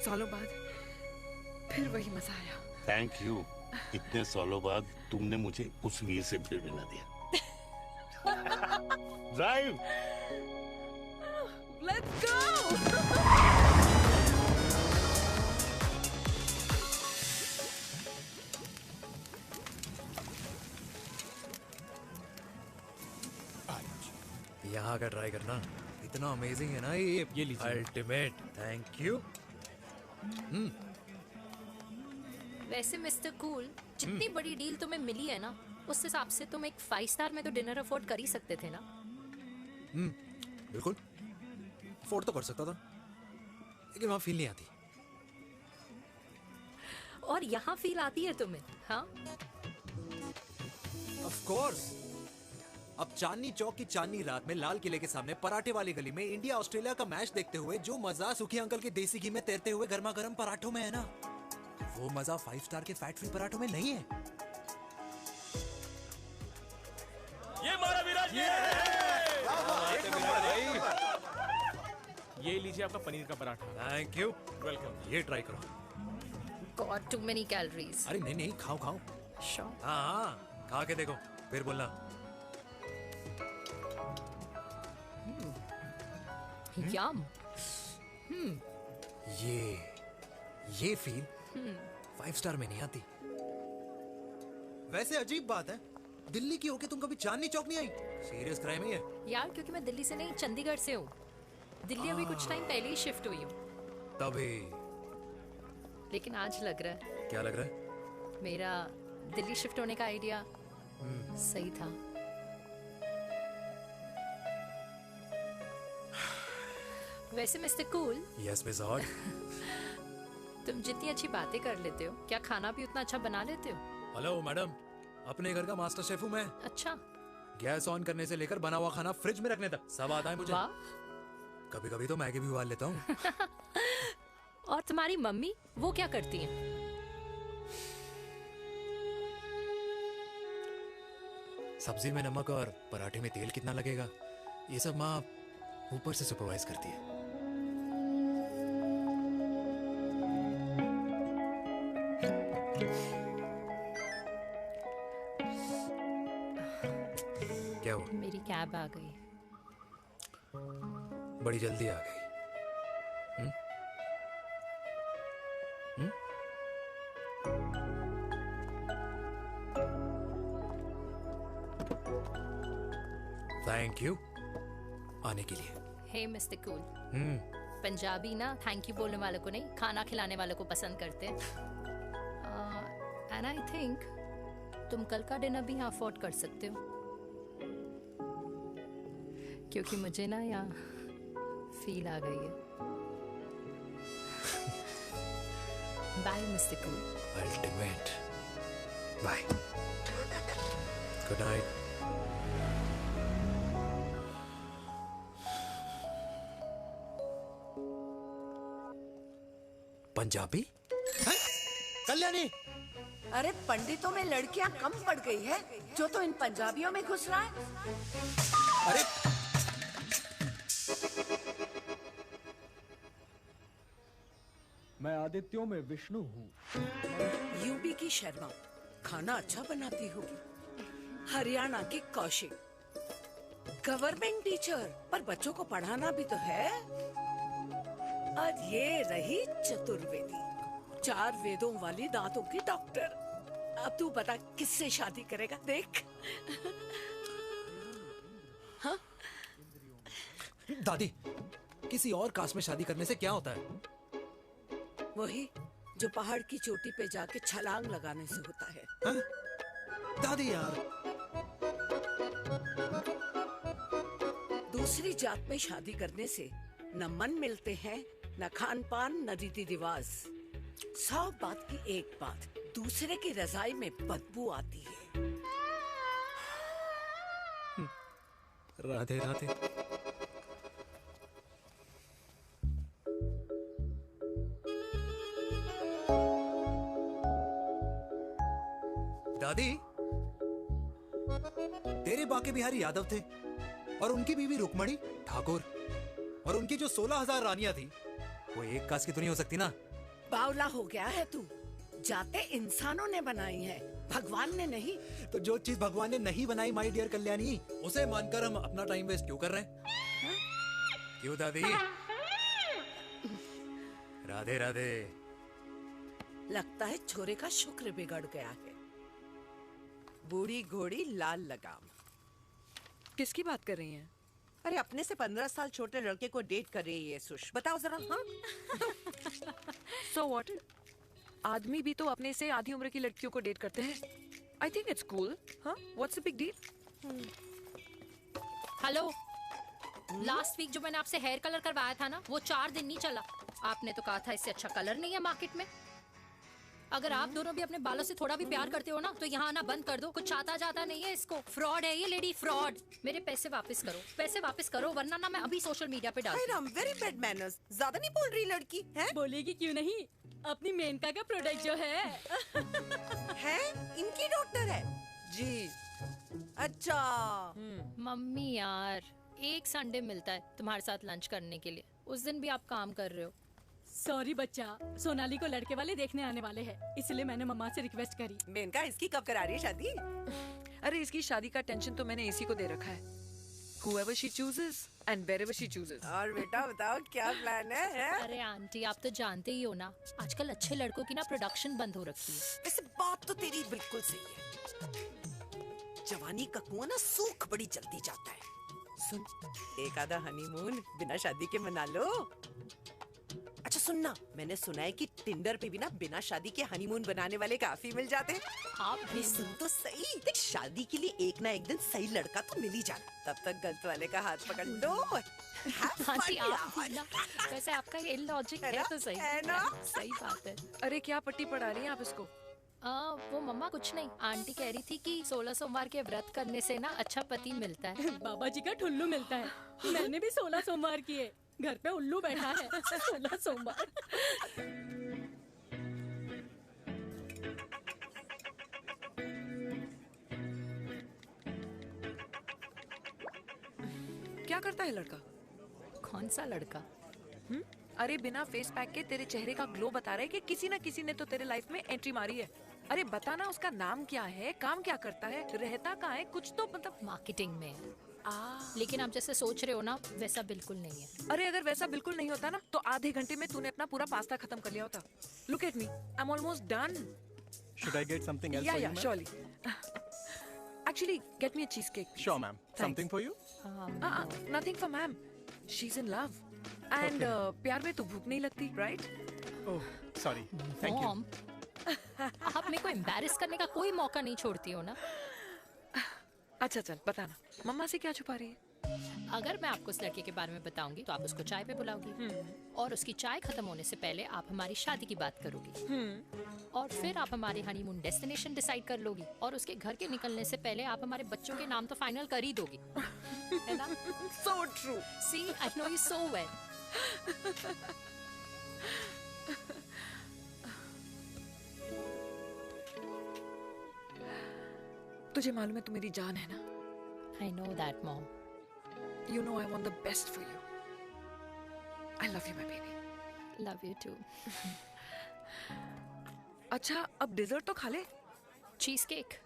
सालों बाद फिर वही मजा आया। Thank you. इतने सालों बाद तुमने मुझे उस वीर से फिर मिला दिया। ड्राइव। Let's go. यहाँ का ट्राई करना, इतना अमेजिंग है ना ये लीजिए। अल्टीमेट। Thank you. वैसे मिस्टर कूल, जितनी बड़ी डील तुम्हें मिली है ना, उस हिसाब से तुम एक 5 स्टार में तो डिनर अफोर्ड कर ही सकते थे ना। बिल्कुल अफोर्ड तो कर सकता था, लेकिन वहां फील नहीं आती। और यहाँ फील आती है तुम्हें? हाँ, ऑफ कोर्स। अब चांदनी चौक की चांदनी रात में लाल किले के सामने पराठे वाली गली में इंडिया ऑस्ट्रेलिया का मैच देखते हुए जो मजा सुखी अंकल के देसी घी में तैरते हुए गर्मा गर्म पराठों में है ना, वो मजा 5 स्टार के फैट फ्री पराठों में नहीं है। ये मारा विराज। ये लीजिए आपका पनीर का पराठा। Thank you. वेलकम। ये ट्राई करो। God, too many calories. अरे नहीं नहीं, खाओ खाओ। Sure. हाँ, खा के देखो फिर बोलना। Yum. ये फील 5 स्टार में नहीं आती। वैसे अजीब बात है, दिल्ली की होके तुम कभी चांदनी चौक नहीं आई? सीरियस क्राइम ही है यार, क्योंकि मैं दिल्ली से नहीं, चंडीगढ़ से हूँ। दिल्ली अभी कुछ टाइम पहले ही शिफ्ट हुई हूँ। तभी। लेकिन आज लग रहा है। क्या लग रहा है? मेरा दिल्ली शिफ्ट होने का आइडिया सही था। वैसे mister cool. Yes miss hot. तुम जितनी अच्छी बातें कर लेते हो, क्या खाना भी उतना अच्छा बना लेते हो? हेलो मैडम, अपने घर का मास्टर शेफ हूँ मैं। अच्छा। गैस ऑन करने से लेकर बना हुआ खाना फ्रिज में रखने तक सब आता है मुझे। वाह। कभी कभी तो मैगी भी उबाल लेता हूँ। और तुम्हारी मम्मी वो क्या करती हैं? सब्जी में नमक और पराठे में तेल कितना लगेगा, ये सब माँ ऊपर से सुपरवाइज करती है। क्या हुआ? मेरी कैब आ गई। बड़ी जल्दी आ गई। थैंक यू आने के लिए। हे मिस्टर कूल, पंजाबी ना थैंक यू बोलने वालों को नहीं, खाना खिलाने वालों को पसंद करते हैं। एंड आई थिंक तुम कल का डिनर भी यहाँ अफोर्ड कर सकते हो, क्योंकि मुझे ना यहाँ फील आ गई है। Bye mister cool. Ultimate. Bye. Good night. Punjabi? Kalyani, अरे पंडितों में लड़कियां कम पड़ गई है जो तो इन पंजाबियों में घुस रहा है। अरे मैं आदित्यों में विष्णु हूँ। यूपी की शर्मा खाना अच्छा बनाती होगी, हरियाणा की कौशिक गवर्नमेंट टीचर, पर बच्चों को पढ़ाना भी तो है। और ये रही चतुर्वेदी, 4 वेदों वाली दांतों की डॉक्टर। अब तू बता किससे शादी करेगा? देख। हाँ? दादी, किसी और कास्ट में शादी करने से क्या होता है? वही जो पहाड़ की चोटी पे जाके छलांग लगाने से होता है। हा? दादी यार, दूसरी जात में शादी करने से न मन मिलते हैं, न खान पान, न रीति रिवाज। 100 बात की एक बात, दूसरे की रजाई में बदबू आती है। राधे राधे। दादी, तेरे बाके बिहारी यादव थे और उनकी बीवी रुक्मणी ठाकुर, और उनकी जो 16,000 रानियां थी वो एक कास्ट की तो नहीं हो सकती ना? बावला हो गया है तू। जाते इंसानों ने बनाई है, भगवान ने नहीं। तो जो चीज भगवान ने नहीं बनाई माय डियर कल्याणी, उसे मानकर हम अपना टाइम वेस्ट क्यों कर रहे हैं? क्यों दादी? राधे राधे। लगता है छोरे का शुक्र बिगड़ गया है। बूढ़ी घोड़ी लाल लगाम। किसकी बात कर रही हैं? अरे अपने से 15 साल छोटे लड़के को डेट कर रही है सुश। बताओ जरा। हाँ? So what? आदमी भी तो अपने से आधी उम्र की लड़कियों को डेट करते हैं। I think it's cool. हाँ? What's the big deal? Hello, last week जो मैंने आपसे हेयर कलर करवाया था ना, वो 4 दिन नहीं चला। आपने तो कहा था इससे अच्छा कलर नहीं है मार्केट में। अगर आप दोनों भी अपने बालों से थोड़ा भी प्यार करते हो ना, तो यहाँ आना बंद कर दो। कुछ आता जाता नहीं है इसको। फ्रॉड है ये लेडी, फ्रॉड। मेरे पैसे वापस करो, पैसे वापस करो, वरना ना मैं अभी सोशल मीडिया पे डाल दूँ। Very bad manners. ज्यादा नहीं बोल रही लड़की है? बोलेगी क्यों नहीं? अपनी मेनका का प्रोडक्ट जो है इनकी डॉक्टर है जी। अच्छा मम्मी यार, एक संडे मिलता है तुम्हारे साथ लंच करने के लिए, उस दिन भी आप काम कर रहे हो। सॉरी बच्चा, सोनाली को लड़के वाले देखने आने वाले हैं, इसलिए मैंने मम्मा से रिक्वेस्ट करी। मेनका, इसकी कब करा रही है शादी? अरे इसकी शादी का टेंशन तो मैंने इसी को दे रखा है। Whoever she chooses and wherever she chooses. और बेटा बताओ क्या प्लान है? अरे आंटी, आप तो जानते ही हो ना, आजकल अच्छे लड़कों की ना प्रोडक्शन बंद हो रखी है। वैसे बात तो तेरी बिल्कुल सही है। जवानी का कुआं ना सूख बड़ी जल्दी जाता है। सुन, एक आधा हनीमून बिना शादी के मना लो। अच्छा सुनना, मैंने सुना है कि टिंडर पे भी ना बिना शादी के हनीमून बनाने वाले काफी मिल जाते हैं। आप भी सुन तो सही, देख शादी के लिए एक ना एक दिन सही लड़का तो मिल ही जाना, तब तक गलत वाले का हाथ पकड़ लो। आंटी आप भी ना, वैसे आपका ये लॉजिक है तो सही है ना? सही बात है। अरे क्या पट्टी पढ़ा रही हैं आप इसको? वो मम्मा कुछ नहीं, आंटी कह रही थी कि 16 सोमवार के व्रत करने से ना अच्छा पति मिलता है। बाबा जी का ठुल्लू मिलता है। मैंने भी 16 सोमवार किए, घर पे उल्लू बैठा है 16 सोमवार। क्या करता है लड़का? कौन सा लड़का? अरे बिना फेस पैक के तेरे चेहरे का ग्लो बता रहा है कि किसी ना किसी ने तो तेरे लाइफ में एंट्री मारी है। अरे बताना उसका नाम क्या है, काम क्या करता है, रहता कहाँ है, कुछ तो मतलब। मार्केटिंग में। लेकिन आप जैसे सोच रहे हो ना वैसा बिल्कुल नहीं है। अरे अगर वैसा बिल्कुल नहीं होता ना तो आधे घंटे में तूने अपना पूरा पास्ता खत्म कर लिया होता। Look at me, I am almost done. Should I get something else Yeah, for yeah, you, ma'am? surely. Actually, get me a cheesecake. please. Sure, ma'am. Thanks. Something for you? Nothing for ma'am. She's in love. And प्यार में तो भूख नहीं लगती, right? Oh, sorry. Thank you. Mom, आप मेरे को embarrass करने का कोई मौका नहीं छोड़ती हो ना। अच्छा चल बताना, मम्मा से क्या छुपा रही है? अगर मैं आपको उस लड़के के बारे में बताऊंगी तो आप उसको चाय पे बुलाओगी और उसकी चाय खत्म होने से पहले आप हमारी शादी की बात करोगी और फिर आप हमारे हनीमून डेस्टिनेशन डिसाइड कर लोगी और उसके घर के निकलने से पहले आप हमारे बच्चों के नाम तो फाइनल कर ही दोगी, है ना? So true. See, I know you so well. तुझे मालूम है तू मेरी जान है ना? I know that, Mom. You know I want the best for you. I love you, my baby. Love you too. अच्छा अब डिजर्ट तो खा ले। Cheese cake.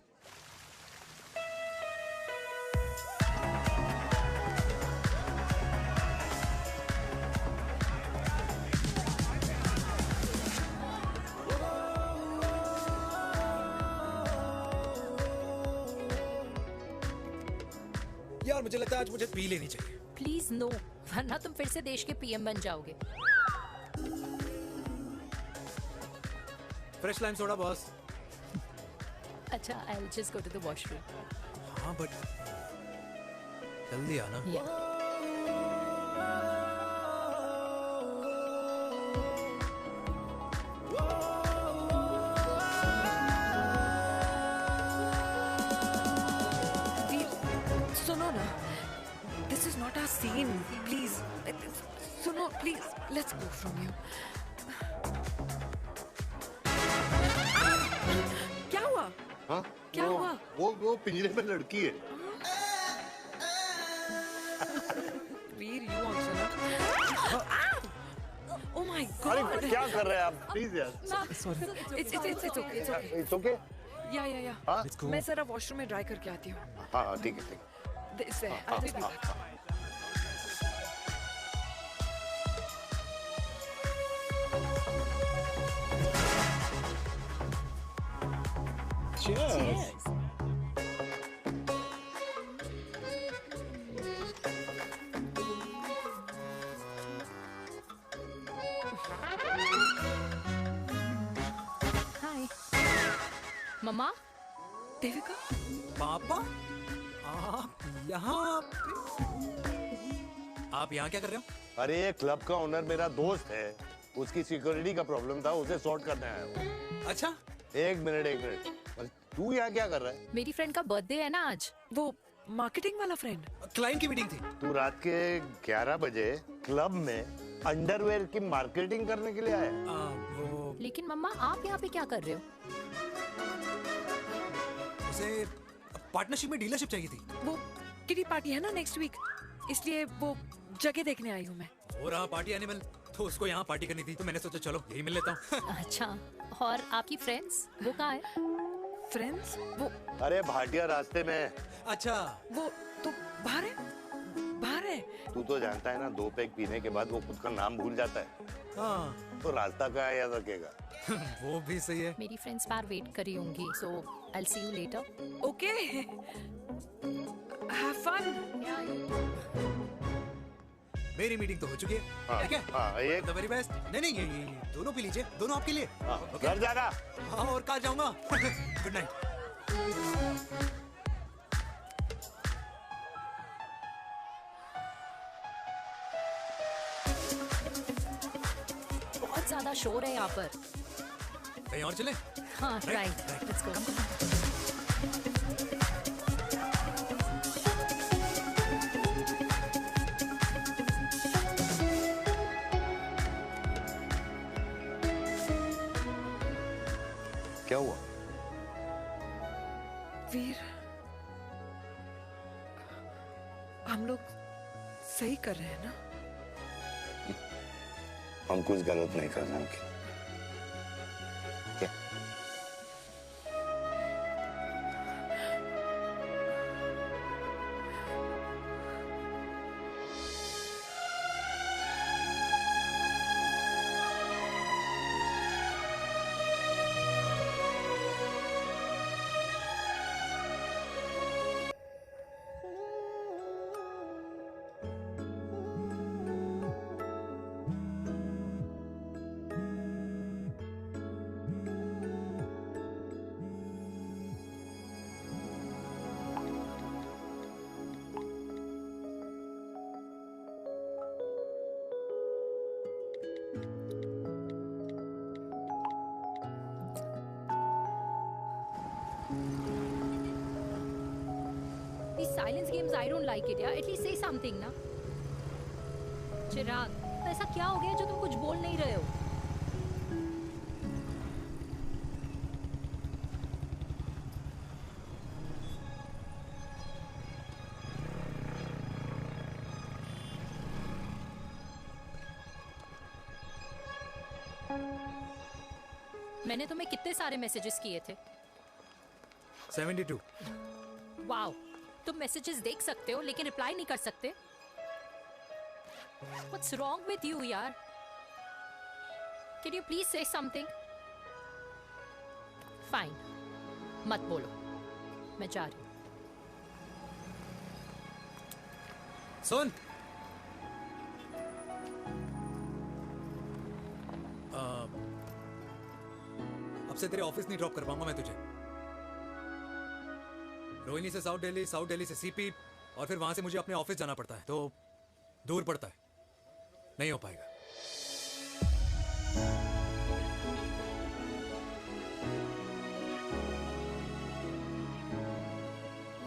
यार मुझे लगता है आज मुझे पी लेनी चाहिए। प्लीज नो, वरना तुम फिर से देश के पीएम बन जाओगे। Fresh lime soda boss. अच्छा, I'll just go to the washroom. हाँ बट जल्दी आना। सुनो ना, this is not our scene. Please, सुनो please, let's go from here. क्या हुआ? हाँ? क्या हुआ? वो पिंजरे में लड़की है। वीर, you also not. Oh my God! अरे क्या कर रहे हैं आप? Please यार। Sorry. It's okay. It's okay. It's okay? Yeah. हाँ? मैं जरा वॉशरूम में ड्राई करके आती हूँ। हाँ ठीक है। This way. I'll just be back. Cheers. हाय मम्मा। देविका। पापा आप यहाँ क्या कर रहे हो? अरे ये क्लब का ओनर मेरा दोस्त है, उसकी सिक्योरिटी का प्रॉब्लम था, उसे सॉर्ट करने आया हूँ। अच्छा एक मिनट अरे तू यहाँ क्या कर रहा है? मेरी फ्रेंड का बर्थडे है ना आज। वो मार्केटिंग वाला फ्रेंड। क्लाइंट की मीटिंग थी। तू रात के 11 बजे क्लब में अंडरवेयर की मार्केटिंग करने के लिए आया? लेकिन मम्मा आप यहाँ पे क्या कर रहे हो? उसे पार्टनरशिप में डीलरशिप चाहिए थी। वो किटी पार्टी है ना नेक्स्ट वीक, इसलिए वो जगह देखने आई हूँ मैं। हो रहा पार्टी एनिमल, तो उसको यहाँ पार्टी करनी थी, तो मैंने सोचा चलो यही मिल लेता हूँ। अच्छा, और आपकी फ्रेंड्स वो कहाँ है? फ्रेंड्स वो अरे भाटिया रास्ते में। अच्छा वो तो बाहर है। तू तो जानता है ना, 2 पैक पीने के बाद वो खुद का नाम भूल जाता है। हाँ तो रास्ता कहाँ याद रखेगा? वो भी सही है। मेरी फ्रेंड्स बाहर वेट कर रही होंगी, so I'll see you later. Okay. Have fun. मेरी मीटिंग तो हो चुकी है। हाँ, ठीक है? हाँ, एक The very best. नहीं ये दोनों पी लीजिए, दोनों आपके लिए। घर जाना। हाँ और कहाँ जाऊंगा? Good night. बहुत ज्यादा शोर है यहाँ पर। कहीं और चले? हाँ राइट, लेट्स गो। क्या हुआ? वीर, हम लोग सही कर रहे हैं ना? हम कुछ गलत नहीं कर रहे हैं। क्या? These silence games, I don't like it, yeah. At least say something, ना? चिराग, ऐसा क्या हो गया जो तुम कुछ बोल नहीं रहे हो? मैंने तुम्हें कितने सारे मैसेजेस किए थे? 72. वाओ, तुम मैसेजेस देख सकते हो लेकिन रिप्लाई नहीं कर सकते? What's wrong with you, यार? Can you please say something? Fine, मत बोलो, मैं जा रही हूँ. सुन, अब से तेरे ऑफिस नहीं ड्रॉप कर पाऊंगा मैं तुझे. रोहिणी से साउथ दिल्ली से सीपी, और फिर वहां से मुझे अपने ऑफिस जाना पड़ता है, तो दूर पड़ता है, नहीं हो पाएगा.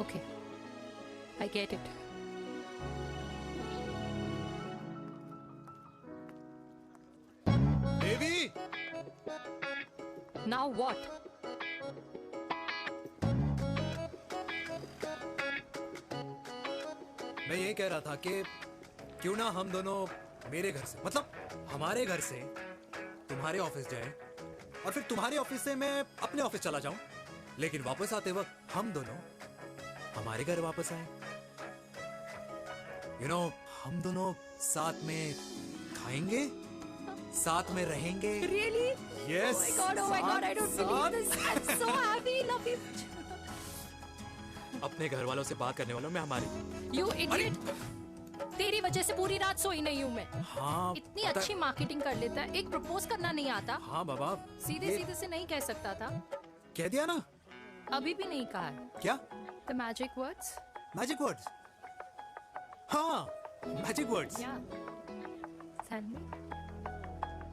Okay, I get it. Devi! Now what? मैं ये कह रहा था कि क्यों ना हम दोनों मेरे घर से, मतलब हमारे घर से तुम्हारे ऑफिस जाए, और फिर तुम्हारे ऑफिस से मैं अपने ऑफिस चला जाऊं, लेकिन वापस आते वक्त हम दोनों हमारे घर वापस आए. You know, हम दोनों साथ में खाएंगे, साथ में रहेंगे. Really? Yes. Oh my God, I don't believe this. I'm so happy, love you. अपने घर वालों से बात करने वालों में हमारी. You idiot. तेरी वजह से पूरी रात सोई नहीं हूँ मैं. हाँ. इतनी अच्छी मार्केटिंग कर लेता है, एक प्रपोज करना नहीं आता. हाँ बाबा. सीधे से नहीं कह सकता था. कह दिया ना. अभी भी नहीं कहा. क्या? The magic words. Magic words. हाँ, magic words. Yeah. Send me.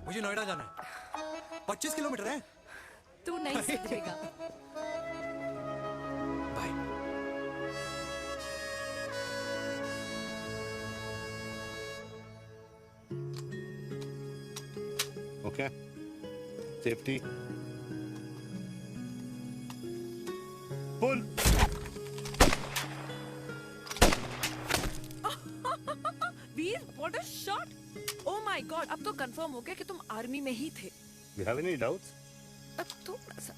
मुझे नोएडा जाना है. 25 किलोमीटर है. तू नहीं सीखेगा. Bye. Okay. Safety. Pull. Veer, what a shot! Oh my God, अब तो कंफर्म हो गया कि तुम आर्मी में ही थे. You have any doubts? अब थोड़ा सा.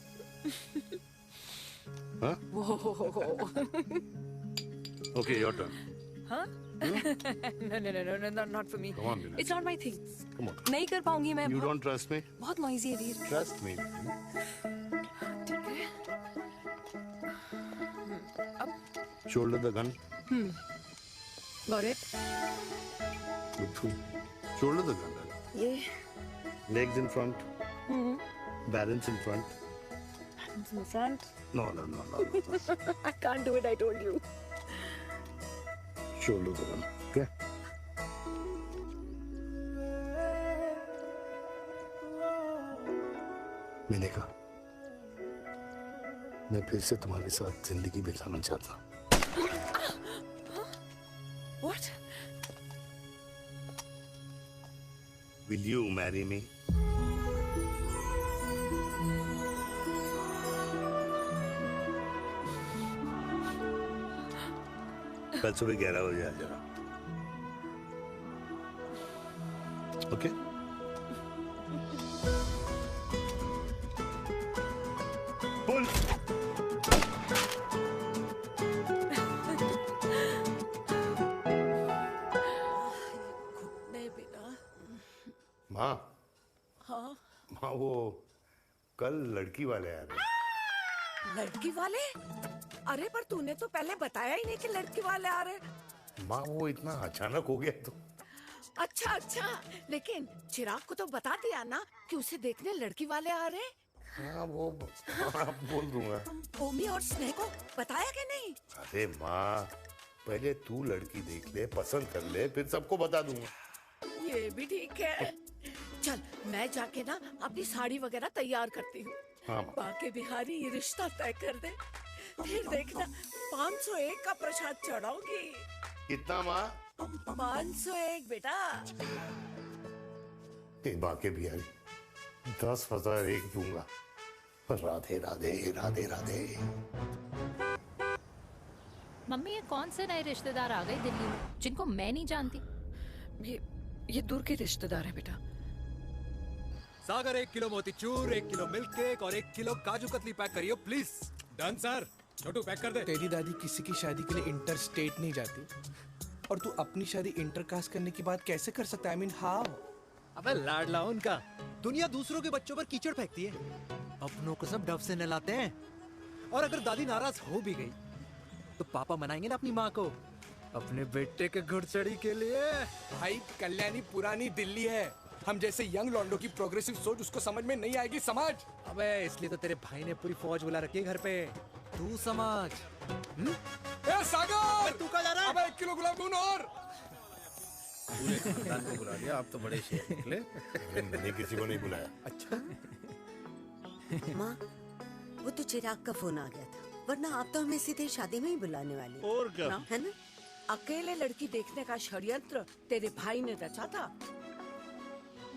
Huh? Whoa. Okay, your turn. Huh? No, not for me. Come on, Vinay. It's not my thing. Come on. नहीं कर पाऊंगी मैं. You don't trust me? बहुत noisy है वीर. Trust me. ठीक है. अब. Shoulder the gun. Got it. Good. Shoulder the gun. ये. Legs in front. Balance in front. Balance in front. No. I can't do it. I told you. Shoulder the gun. Okay. मैंने कहा मैं फिर से तुम्हारे साथ जिंदगी बिताना चाहता हूँ. What? Will you marry me? कल सुबह 11 बजे आ जाना। ओके? बोल। माँ, हाँ माँ वो कल लड़की वाले आ रहे। लड़की वाले? अरे पर तूने तो पहले बताया ही नहीं कि लड़की वाले आ रहे। माँ वो इतना अचानक हो गया तो। अच्छा अच्छा, लेकिन चिराग को तो बता दिया ना कि उसे देखने लड़की वाले आ रहे। हाँ वो बोल दूंगा। ओमी और स्नेह को बताया कि नहीं? अरे माँ, पहले तू लड़की देख ले, पसंद कर ले, फिर सबको बता दूंगा। ये भी ठीक है। चल मैं जाके ना अपनी साड़ी वगैरह तैयार करती हूँ। हाँ। बाके बिहारी ये रिश्ता तय कर दे, फिर देखना 501 का प्रसाद चढ़ाऊंगी। कितना माँ? 501 बेटा। बाके बिहारी 10,001 दूंगा। राधे राधे राधे राधे। मम्मी ये कौन से नए रिश्तेदार आ गए दिल्ली में जिनको मैं नहीं जानती? ये दूर के रिश्तेदार हैं बेटा। Sagar 1 kilo motichoor, 1 kilo milk cake और 1 किलो काजू कतली पैक करियो please. Done sir. Chhotu pack कर दे। तेरी दादी किसी की शादी के लिए इंटर स्टेट नहीं जाती, और तू अपनी शादी इंटर कास्ट करने की बात कैसे कर सकता है? I mean, how? अबे लाडला उनका। दुनिया दूसरों के बच्चों पर कीचड़ फेंकती है, अपनों को सब डब से नहलाते हैं। और अगर दादी नाराज हो भी गई तो पापा मनाएंगे ना अपनी माँ को अपने बेटे के घुड़चड़ी के लिए। भाई कल्याणी पुरानी दिल्ली है, हम जैसे यंग लॉन्डो की प्रोग्रेसिव सोच उसको समझ में नहीं आएगी। समझ। अबे इसलिए तो तेरे भाई ने पूरी फौज बुला रखी है घर पे, तू समझ। ए सागर, तू कहाँ जा रहा है? अबे 1 किलो गुलाब जामुन और। पूरे खानदान को बुला लिया, आप तो बड़े शेर निकले। मैंने किसी को नहीं बुलाया। अच्छा माँ, वो तो चिराग का फोन आ गया था, वरना आप तो हमें सीधे शादी में ही बुलाने वाले। और क्या? है ना? अकेले लड़की देखने का षड्यंत्र तेरे भाई ने रचा था।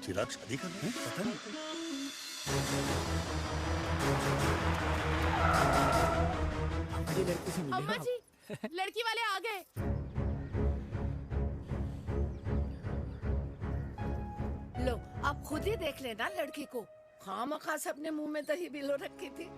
चिराग शादी कर रहे हैं? पता नहीं। अम्मा जी, लड़की वाले आ गए। लो आप खुद ही देख लेना लड़की को। खामखा से अपने मुंह में दही बिलो रखी थी।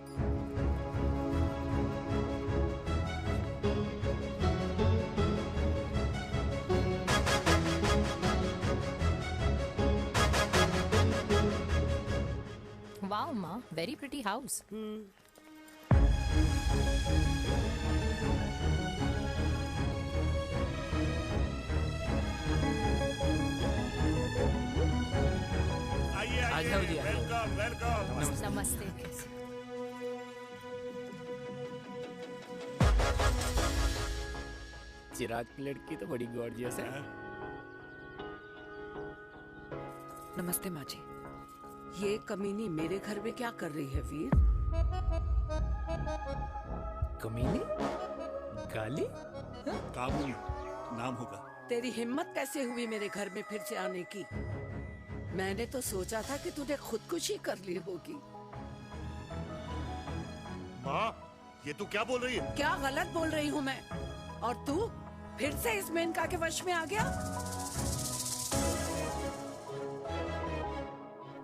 वाओ माँ, वेरी प्रिटी हाउस। आ जाओ जी, आ जाओ। Welcome welcome. नमस्ते। चिराग की लड़की तो बड़ी गॉर्जियस है। नमस्ते माँ जी। ये कमीनी मेरे घर में क्या कर रही है वीर? कमीनी? गाली? काबुल नाम होगा। तेरी हिम्मत कैसे हुई मेरे घर में फिर से आने की? मैंने तो सोचा था कि तूने खुदकुशी कर ली होगी। माँ, ये तू क्या बोल रही है? क्या गलत बोल रही हूँ मैं? और तू फिर से इस मेनका के वश में आ गया?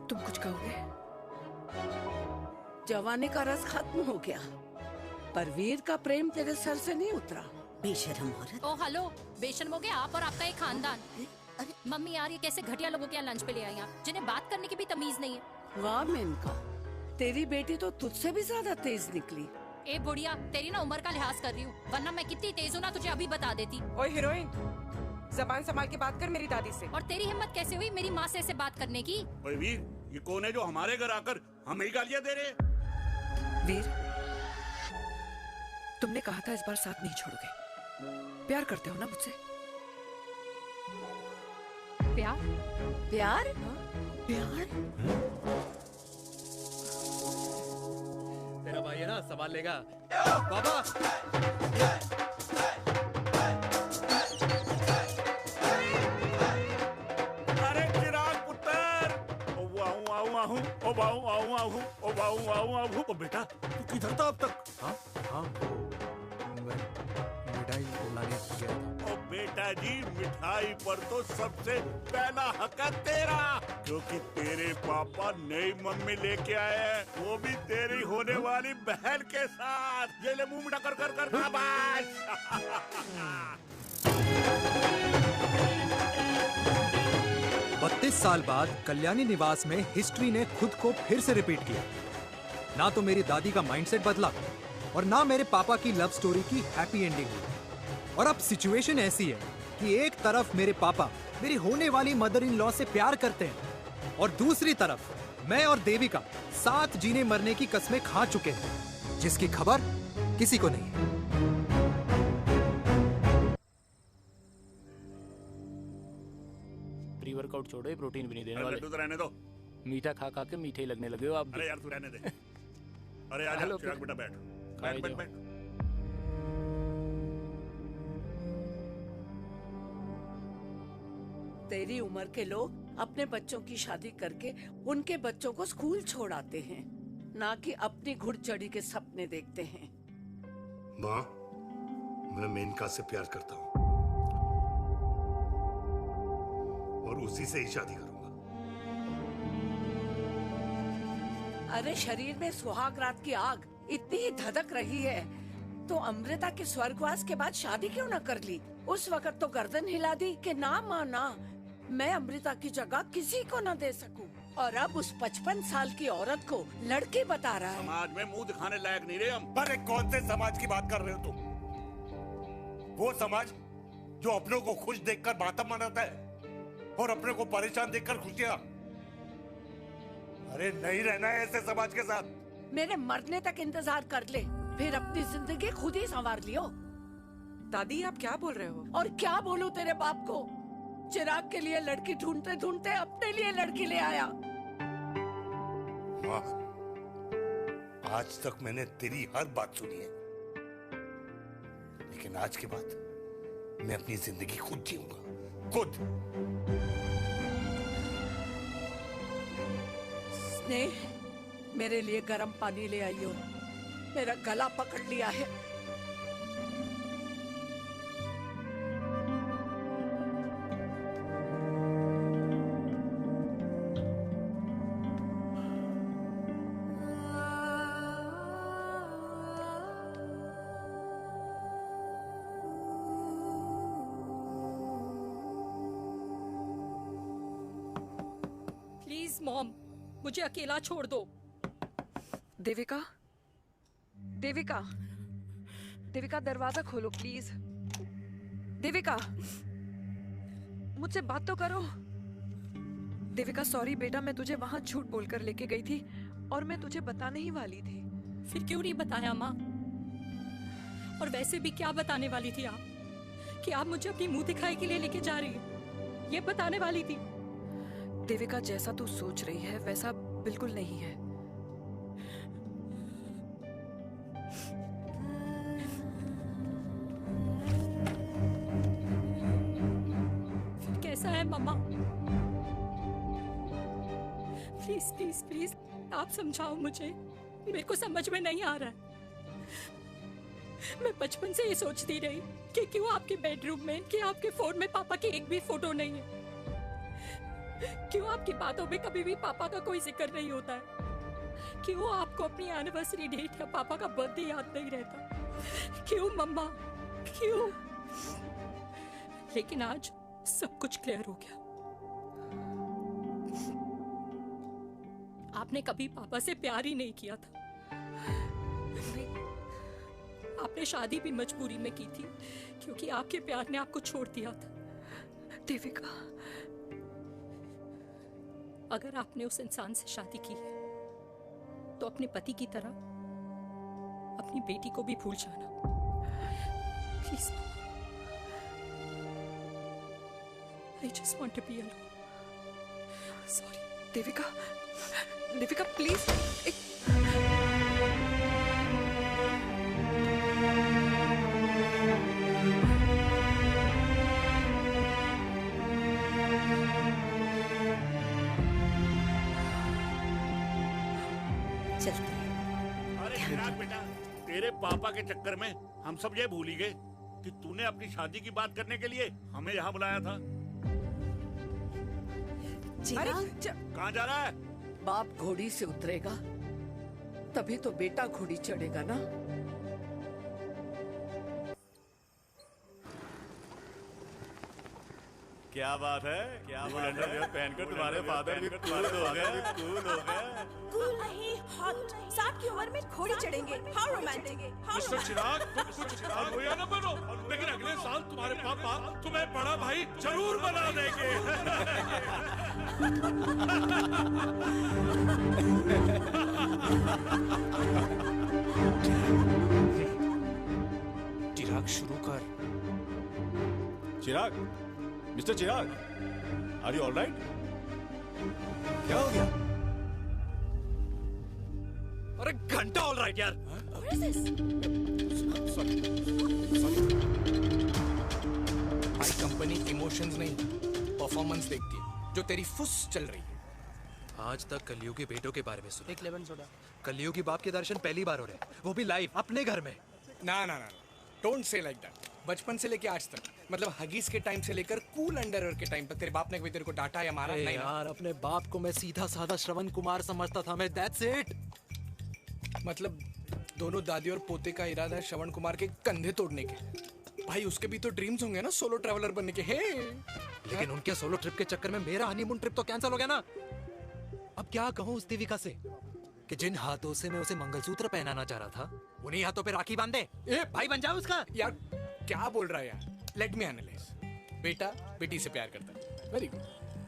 तुम कुछ कहोगे? जवानी का रस खत्म हो गया, पर वीर का प्रेम तेरे सर से नहीं उतरा। बेशरम औरत। ओ हेलो, बेशर्म हो गए आप और आपका एक खानदान। मम्मी यार, ये कैसे घटिया लोगों के यहाँ लंच पे ले आई आप, जिन्हें बात करने की भी तमीज नहीं है। वाह मेनका, तेरी बेटी तो तुझसे भी ज्यादा तेज निकली। ए बुढ़िया, तेरी ना उम्र का लिहाज कर रही हूँ, वरना मैं कितनी तेज हूँ ना तुझे अभी बता देती। ओए हीरोइन, जबान संभाल के बात कर मेरी दादी से। और तेरी हिम्मत कैसे हुई मेरी माँ से ऐसे बात करने की? ओए वीर, ये कौन है जो हमारे घर आकर हमें ही गालियाँ दे रहे? वीर, तुमने कहा था इस बार साथ नहीं छोड़ोगे। प्यार करते हो ना मुझसे? प्यार? प्यार? प्यार? तेरा भाई है ना, संभाल लेगा। बाबा अरे चिराग पुत्र, ओ वाहू आऊ आहू, ओ वाहू आऊ आहू, ओ वाहू आऊ आहू। ओ बेटा, तू किधर था अब तक? हाँ, मिठाई लाने गया। बेटा जी, मिठाई पर तो सबसे पहला हक है तेरा, क्योंकि तेरे पापा नई मम्मी लेके आए हैं, वो भी तेरी होने वाली बहन के साथ। ये ले मुंह मीठा कर कर कर शाबाश। 32 साल बाद कल्याणी निवास में हिस्ट्री ने खुद को फिर से रिपीट किया। ना तो मेरी दादी का माइंडसेट बदला और ना मेरे पापा की लव स्टोरी की हैप्पी एंडिंग हुई। और अब सिचुएशन ऐसी है कि एक तरफ मेरे पापा मेरी होने वाली मदर इन लॉ से प्यार करते हैं और दूसरी तरफ मैं और देविका साथ जीने मरने की कस्में खा चुके हैं, जिसकी खबर किसी को नहीं है। प्री वर्कआउट छोड़ो, ये प्रोटीन भी नहीं देने वाले। लड्डू तो रहने दो। मीठा खा खा के मीठे ही लगने लगे हो आप। अरे यार तू रहने दे। अरे आजा चिराग बेटा, बैठ बैठ बैठ बैठ। तेरी उम्र के लोग अपने बच्चों की शादी करके उनके बच्चों को स्कूल छोड़ाते हैं, ना कि अपनी घुड़चढ़ी के सपने देखते हैं। माँ, मैं मेनका से प्यार करता हूँ और उसी से ही शादी करूंगा। अरे शरीर में सुहागरात की आग इतनी ही धधक रही है तो अमृता के स्वर्गवास के बाद शादी क्यों न कर ली? उस वक्त तो गर्दन हिला दी कि ना माना, मैं अमृता की जगह किसी को न दे सकूं। और अब उस 55 साल की औरत को लड़की बता रहा है। समाज में मुंह दिखाने लायक नहीं रहे हम। अरे कौन से समाज की बात कर रहे हो तुम? वो समाज जो अपनों को खुश देखकर मातम मनाता है और अपने को परेशान देखकर खुशियां। अरे नहीं रहना है ऐसे समाज के साथ। मेरे मरने तक इंतजार कर ले, फिर अपनी जिंदगी खुद ही संवार लियो। दादी आप क्या बोल रहे हो? और क्या बोलूं तेरे बाप को? चिराग के लिए लड़की ढूंढते ढूंढते अपने लिए लड़की ले आया। माँ, आज तक मैंने तेरी हर बात सुनी है, लेकिन आज के बाद मैं अपनी जिंदगी खुद जीऊंगा, खुद। स्नेह, मेरे लिए गर्म पानी ले आइयो, मेरा गला पकड़ लिया है। प्लीज मॉम, मुझे अकेला छोड़ दो। देविका, देविका, देविका दरवाजा खोलो प्लीज। देविका, मुझसे बात तो करो। देविका सॉरी बेटा, मैं तुझे वहां झूठ बोलकर लेके गई थी और मैं तुझे बताने ही वाली थी। फिर क्यों नहीं बताया माँ? और वैसे भी क्या बताने वाली थी आप? कि आप मुझे अपनी मुंह दिखाई के लिए लेके जा रही है, ये बताने वाली थी। देविका जैसा तू सोच रही है वैसा बिल्कुल नहीं है। फिर कैसा है मम्मा? प्लीज प्लीज प्लीज आप समझाओ मुझे, मेरे को समझ में नहीं आ रहा है। मैं बचपन से ये सोचती रही कि क्यों आपके बेडरूम में, कि आपके फोन में पापा की एक भी फोटो नहीं है, क्यों आपकी बातों में कभी भी पापा का कोई जिक्र नहीं होता है, क्यों आपको अपनी एनिवर्सरी डेट या पापा का बर्थडे याद नहीं रहता, क्यों मम्मा, क्यों? लेकिन आज सब कुछ क्लियर हो गया। आपने कभी पापा से प्यार ही नहीं किया था। आपने शादी भी मजबूरी में की थी क्योंकि आपके प्यार ने आपको छोड़ दिया था। देविका, अगर आपने उस इंसान से शादी की है तो अपने पति की तरह अपनी बेटी को भी भूल जाना please. I just want to be alone. Sorry, Devika, Devika please. अरे चिराग बेटा, तेरे पापा के चक्कर में हम सब ये भूल ही गए कि तूने अपनी शादी की बात करने के लिए हमें यहाँ बुलाया था? कहाँ जा रहा है? बाप घोड़ी से उतरेगा तभी तो बेटा घोड़ी चढ़ेगा ना। क्या बात है? क्या बात है? पहनकर तुम्हारे फादर भी कूल हो गए। कूल नहीं, हॉट। 60 की उम्र में घोड़ी चढ़ेंगे। How romantic. मिस्टर चिराग, तुम कुछ रोया न बनो, लेकिन अगले साल तुम्हारे पापा तुम्हें बड़ा भाई जरूर बना देंगे। चिराग शुरू कर। Chirag, mister Chirag, are you alright? क्या हो गया? अरे घंटा ऑलराइट यार। भाई कंपनी इमोशंस नहीं परफॉर्मेंस देखती है, जो तेरी फुस चल रही है। आज तक कलयुगी बेटों के बारे में सुना। एक लेमन सोडा। कलयुगी बाप के दर्शन पहली बार हो रहे हैं, वो भी लाइव अपने घर में। ना ना ना, डोंट से लाइक दैट। बचपन से लेके आज तक, मतलब हगीज के टाइम से लेकर कूल अंडरवेयर के टाइम तक तेरे बाप ने कभी तेरे को डांटा या मारा? नहीं यार, अपने बाप को मैं सीधा साधा श्रवण कुमार समझता था मैं, दैट्स इट। मतलब दोनों दादी और पोते का इरादा है श्रवण कुमार के कंधे तोड़ने के। भाई उसके भी तो ड्रीम्स होंगे ना सोलो ट्रैवलर बनने के। लेकिन उनके सोलो ट्रिप के चक्कर में मेरा हनीमून ट्रिप तो कैंसिल हो गया ना। अब क्या कहूँ उस देविका से कि जिन हाथों से मैं उसे मंगलसूत्र पहनाना चाह रहा था, उन्हीं हाथों पे राखी बांध दे। भाई बन जाओ उसका। यार क्या बोल रहा है यार? Let me analyse. बेटा बेटी से प्यार करता है, वेरी गुड।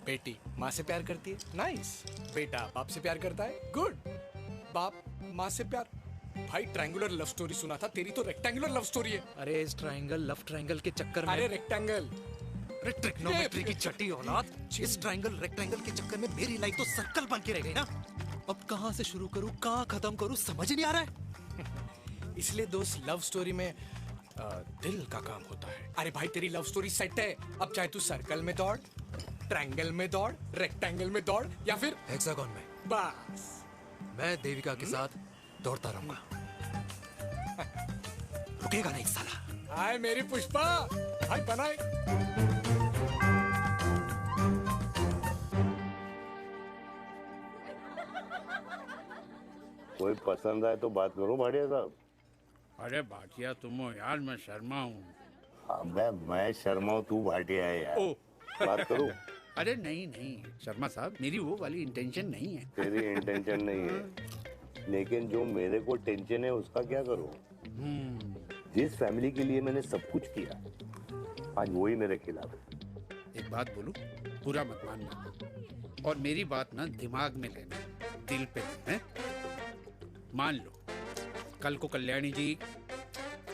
बेटी माँ से प्यार करती है, नाइस। बेटा बाप से प्यार करता है, गुड। बाप माँ से प्यार। भाई ट्रायंगुलर लव स्टोरी सुना था, तेरी तो रेक्टेंगुलर लव स्टोरी है। अरे इस ट्रायंगल लव ट्रायंगल के चक्कर में, अरे रेक्टेंगल, अरे ट्रिग्नोमेट्री की छठी औलाद, इस ट्रायंगल रेक्टेंगल के चक्कर में मेरी लाइफ तो सर्कल बन के रह गई ना। अब कहाँ से शुरू करूँ, कहाँ खत्म करूँ, समझ ही नहीं आ रहा है। इसलिए दोस्त लव स्टोरी में दिल का काम होता है। अरे भाई तेरी लव स्टोरी सेट है, अब चाहे तू सर्कल में दौड़, ट्रायंगल में दौड़, रेक्टेंगल में दौड़ या फिर हेक्सागन में, बस मैं देविका के साथ दौड़ता रहूंगा। रुकेगा नहीं साला। हाय मेरी पुष्पा, भाई बनाए। कोई पसंद आए तो बात करो भाटिया साहब। अरे भाटिया तुम हो यार, मैं शर्मा हूँ। अबे मैं शर्मा हूँ, तू भाटिया है यार। बात करो। अरे नहीं नहीं शर्मा साहब, मेरी वो वाली इंटेंशन नहीं है। तेरी इंटेंशन नहीं है, लेकिन जो मेरे को टेंशन है उसका क्या करूँ? जिस फैमिली के लिए मैंने सब कुछ किया, आज वही मेरे खिलाफ है। एक बात बोलूं, बुरा मत मानना, और मेरी बात ना दिमाग में लेना, दिल पे है। मान लो कल को कल्याणी जी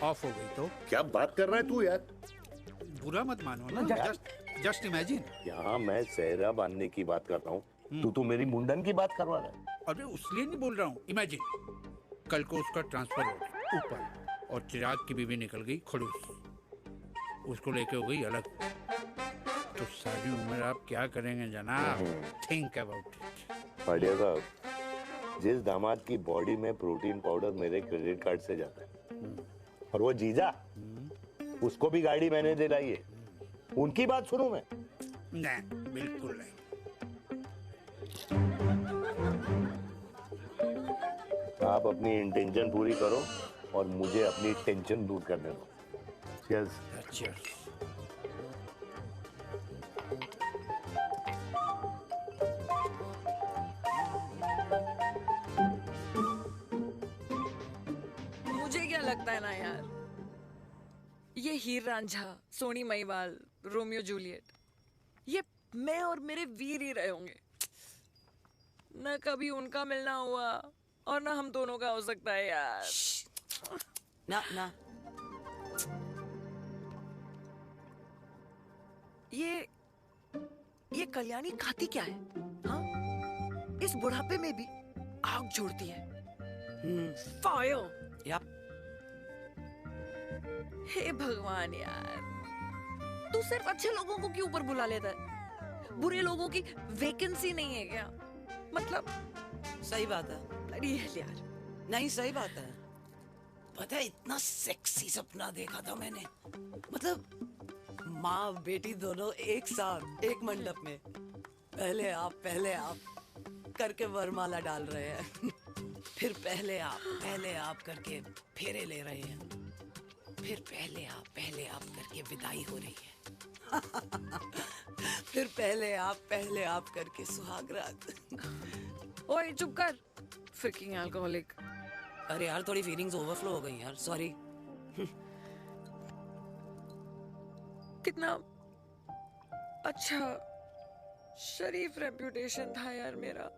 ऑफ हो गई तो? क्या बात कर रहा है तू यार? बुरा मत मानो ना, जस्ट इमेजिन। यहाँ मैं सेहरा बांधने की बात कर रहा हूँ, तू तो मेरी मुंडन की बात करवा रहा है। अरे उसलिए नहीं बोल रहा हूँ, इमेजिन कल को उसका ट्रांसफर हो गया ऊपर और चिराग की बीवी निकल गई खड़ूस, उसको लेके हो गई अलग, तो सारी उम्र आप क्या करेंगे जनाब? Think about it. भाटिया साहब, जिस दामाद की बॉडी में प्रोटीन पाउडर मेरे क्रेडिट कार्ड से जाता है, और वो जीजा, उसको भी गाड़ी मैंने दिलाई है, उनकी बात सुनूं मैं? नहीं, बिल्कुल नहीं। आप अपनी इंटेंशन पूरी करो और मुझे अपनी टेंशन दूर करने दो। Cheers. Cheers. मुझे क्या लगता है ना यार, ये हीर रांझा, सोनी महिवाल, रोमियो जूलियट, ये मैं और मेरे वीर ही रहे होंगे। न कभी उनका मिलना हुआ और ना हम दोनों का हो सकता है यार। ना ना ये कल्याणी खाती क्या है? हाँ, इस बुढ़ापे में भी आग जोड़ती है। फायर। यप। हे भगवान यार, तू सिर्फ अच्छे लोगों को क्यों ऊपर बुला लेता है? बुरे लोगों की वैकेंसी नहीं है क्या? मतलब सही बात है। अरे यार नहीं, सही बात है। पता है इतना सेक्सी सपना देखा था मैंने, मतलब माँ बेटी दोनों एक साथ एक मंडप में पहले आप करके वरमाला डाल रहे हैं, फिर पहले आप करके फेरे ले रहे हैं, फिर पहले आप करके विदाई हो रही है, फिर पहले आप करके सुहाग रात। ओए चुप कर, फ्रिकिंग अल्कोहलिक। अरे यार थोड़ी फीलिंग्स ओवरफ्लो हो गई यार, सॉरी। कितना अच्छा शरीफ रेप्यूटेशन था यार मेरा,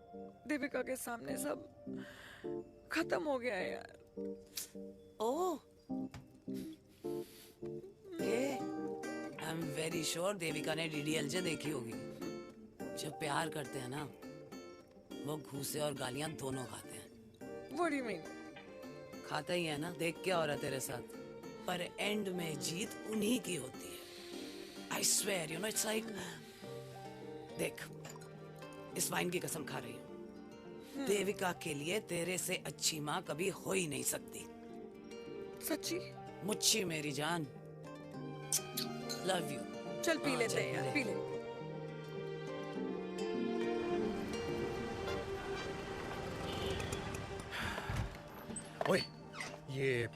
देविका के सामने सब खत्म हो गया है यार। Oh, I am very sure Devika ने DDLJ देखी होगी। जब प्यार करते हैं ना, वो घूसे और गालियां दोनों खाते हैं। What do you mean? खाता ही है ना, देख क्या हो रहा है तेरे साथ, पर एंड में जीत उन्हीं की होती है। I swear, you know, it's like, देख, इस वाइन की कसम खा रही हूँ, देविका के लिए तेरे से अच्छी माँ कभी हो ही नहीं सकती। सच्ची? मुच्छी मेरी जान, लव यू। चल पी लेते हैं यार, पी ले। ओए, ये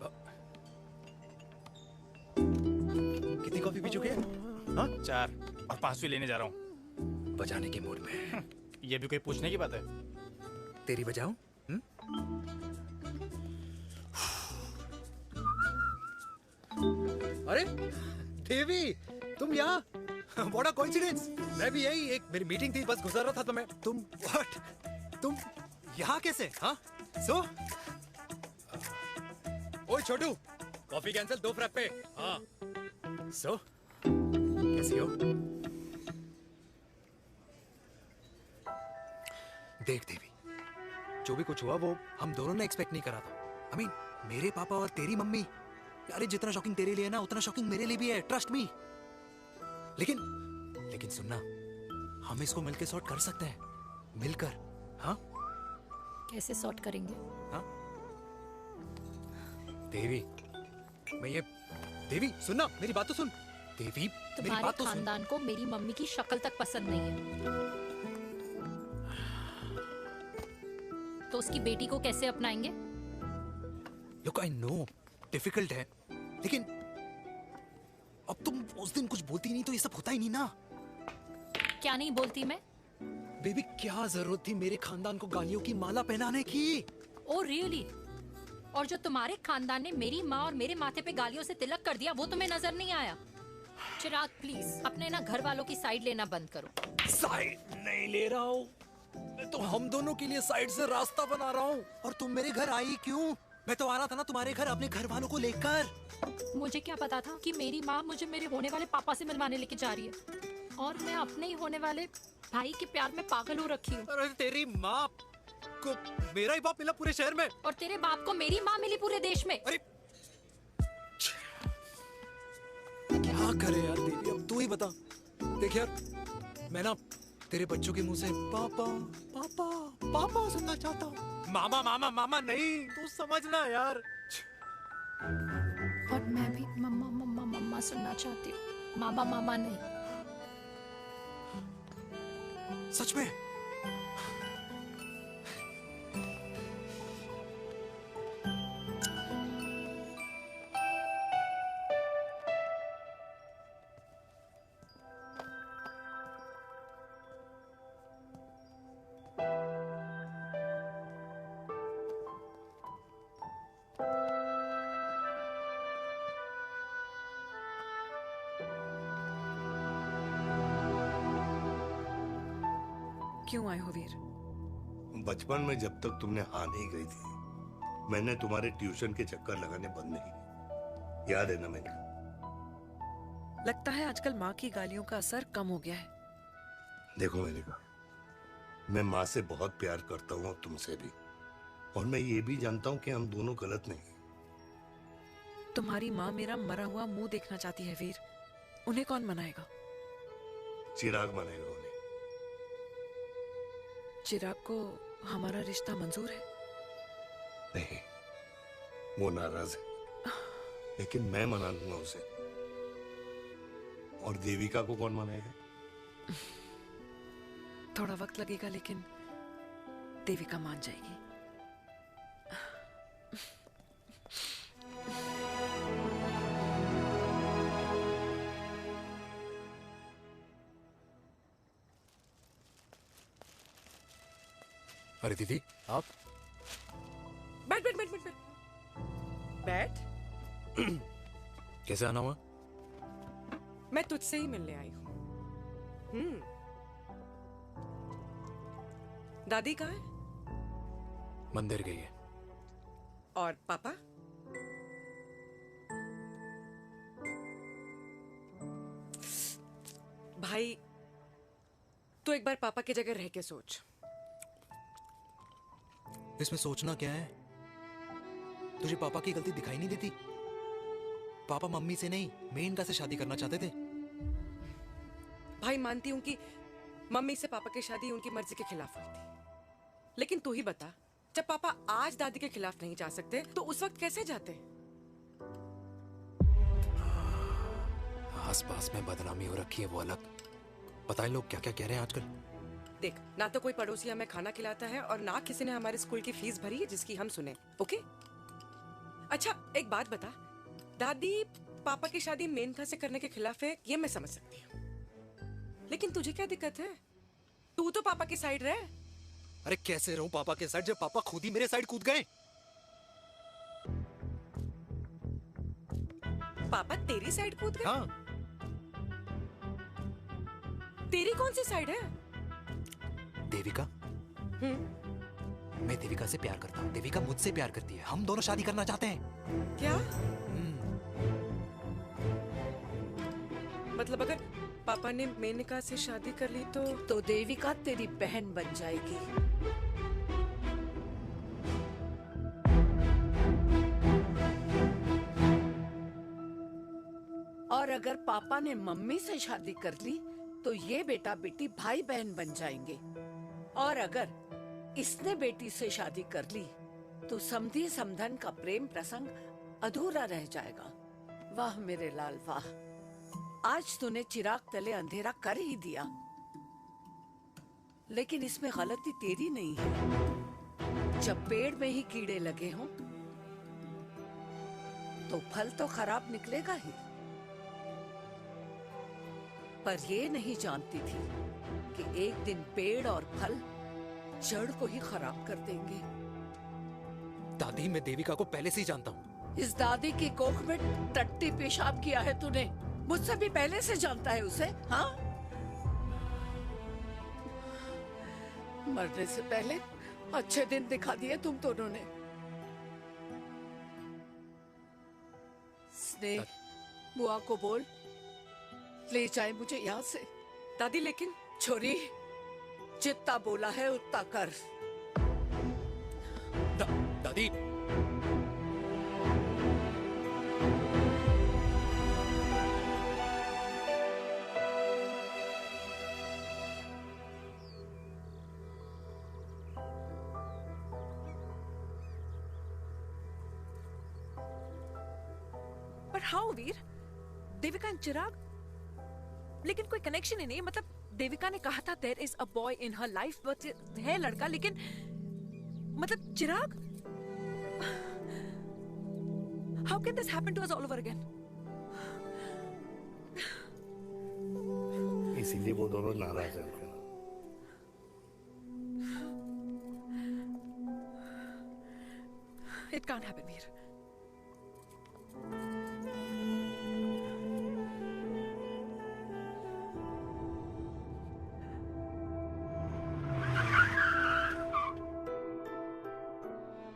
कितनी कॉफी पी चुके हैं? हाँ? 4 और 5वीं लेने जा रहा हूँ। बजाने के मूड में। ये भी कोई पूछने की बात है? तेरी बजाऊं? अरे देवी, तुम यहाँ? What a coincidence! मैं भी यही, एक मेरी मीटिंग थी, बस गुजर रहा था तो मैं। तुम यहाँ कैसे? हाँ? ओए छोटू, कॉफी कैंसिल, 2 फ्रैप्पे। हाँ। कैसी हो? देख देवी, जो भी कुछ हुआ वो हम दोनों ने एक्सपेक्ट नहीं करा था। I mean, मेरे पापा और तेरी मम्मी, अरे जितना शॉकिंग तेरे लिए ना, उतना शॉकिंग मेरे लिए भी है, ट्रस्ट मी। लेकिन सुनना, हम इसको मिलकर सॉर्ट कर सकते हैं, मिलकर। हाँ? कैसे सॉर्ट करेंगे? हाँ? देवी, देवी सुनना, मेरी बात तो सुन। देवी, मेरी बात तो सुन। खानदान को मेरी मम्मी की शक्ल तक पसंद नहीं है, तो उसकी बेटी को कैसे अपनाएंगे? Look, I know, डिफिकल्ट है, लेकिन अब तुम उस दिन कुछ बोलती नहीं तो ये सब होता ही नहीं ना। क्या नहीं बोलती मैं? बेबी, क्या जरूरत थी मेरे खानदान को गालियों की माला पहनाने की? Oh really? और जो तुम्हारे खानदान ने मेरी माँ और मेरे माथे पे गालियों से तिलक कर दिया, वो तुम्हें नजर नहीं आया? चिराग प्लीज अपने ना घर वालों की साइड लेना बंद करो। साइड नहीं ले रहा हूँ, मैं तो हम दोनों के लिए साइड से रास्ता बना रहा हूँ। और तुम मेरे घर आई क्यों? मैं तो आ रहा था ना तुम्हारे घर अपने घर वालों को लेकर। मुझे क्या पता था कि मेरी माँ मुझे मेरे होने वाले पापा से मिलवाने लेके जा रही है, और मैं अपने ही होने वाले भाई के प्यार में पागल हो रखी हूँ। अरे तेरी माँ को मेरा ही बाप मिला पूरे शहर में, और तेरे बाप को मेरी माँ मिली पूरे देश में। अरे क्या करे यार देवी, अब तू ही बता। देख यार, मैं ना तेरे बच्चों के मुंह से पापा पापा पापा सुनना चाहता हूँ, मामा मामा मामा नहीं, तू समझना यार। और मैं भी मम्मा मम्मा मम्मा सुनना चाहती हूँ, मामा मामा नहीं। सच में? क्यों आए हो वीर? बचपन में जब तक तुमने हाँ नहीं गई थी, मैंने तुम्हारे ट्यूशन के चक्कर लगाने बंद नहीं किए, याद है ना मैंने? लगता है आजकल माँ की गालियों का असर कम हो गया है। देखो मैंने कहा, मैं माँ से बहुत प्यार करता हूँ और तुमसे भी, और मैं ये भी जानता हूँ कि हम दोनों गलत नहीं। तुम्हारी माँ मेरा मरा हुआ मुंह देखना चाहती है वीर, उन्हें कौन मनाएगा? चिराग मनाएगा उन्हें। चिराग को हमारा रिश्ता मंजूर है? नहीं, वो नाराज है। लेकिन मैं मना लूंगा उसे। और देविका को कौन मनाएगा? थोड़ा वक्त लगेगा, लेकिन देविका मान जाएगी। अरे दीदी, आप बैठ बैठ बैठ बैठ बैठ। कैसे आना हुआ? मैं तुझसे ही मिलने आई हूँ। दादी कहाँ है? मंदिर गई है। और पापा? भाई, तू एक बार पापा की जगह रह के सोच। इसमें सोचना क्या है? तुझे पापा की गलती दिखाई नहीं देती? पापा मम्मी से नहीं, मेनका से शादी करना चाहते थे। भाई, मानती हूं कि मम्मी से पापा की शादी उनकी मर्जी के खिलाफ हुई थी, लेकिन तू ही बता, जब पापा आज दादी के खिलाफ नहीं जा सकते तो उस वक्त कैसे जाते? आस पास में बदनामी हो रखी है, वो अलग। पता है लोग क्या क्या कह रहे हैं आजकल? देख, ना तो कोई पड़ोसी हमें खाना खिलाता है और ना किसी ने हमारे स्कूल की फीस भरी है जिसकी हम सुने। ओके? अच्छा, एक बात बता, दादी पापा की शादी मेनका से करने के खिलाफ है, ये मैं समझ सकती हूँ, लेकिन तुझे क्या दिक्कत है? तू तो पापा की साइड रहे। अरे कैसे रहूं पापा के साइड जब पापा खुद ही मेरे साइड कूद गए? पापा तेरी साइड कूद गए? हाँ। तेरी कौन सी साइड है? देविका। मैं देविका से प्यार करता हूँ, देविका मुझसे प्यार करती है, हम दोनों शादी करना चाहते हैं। क्या? मतलब अगर पापा ने मेनका से शादी कर ली तो देविका तेरी बहन बन जाएगी। और अगर पापा ने मम्मी से शादी कर ली तो ये बेटा बेटी भाई बहन बन जाएंगे। और अगर इसने बेटी से शादी कर ली तो समधी समधन का प्रेम प्रसंग अधूरा रह जाएगा। वाह मेरे लाल वाह, आज तूने चिराग तले अंधेरा कर ही दिया, लेकिन इसमें गलती तेरी नहीं है। जब पेड़ में ही कीड़े लगे हों तो फल तो खराब निकलेगा ही। पर ये नहीं जानती थी कि एक दिन पेड़ और फल जड़ को ही खराब कर देंगे। दादी, मैं देविका को पहले से ही जानता हूँ। इस दादी की कोख में टट्टी पेशाब किया है तूने, मुझसे भी पहले से जानता है उसे। हाँ, मरने से पहले अच्छे दिन दिखा दिए तुम दोनों ने। स्नेह, बुआ को बोल ले जाए मुझे यहाँ से। दादी, लेकिन छोरी, जितना बोला है उतना कर। दादी, पर हाउ वीर? देविका एंड चिराग, लेकिन कोई कनेक्शन ही नहीं। मतलब देविका ने कहा था there is a boy in her life, but है लड़का, लेकिन मतलब Chirag, how can this happen to us all over again? इसीलिए वो दोनों नाराज हैं। It can't happen Veer.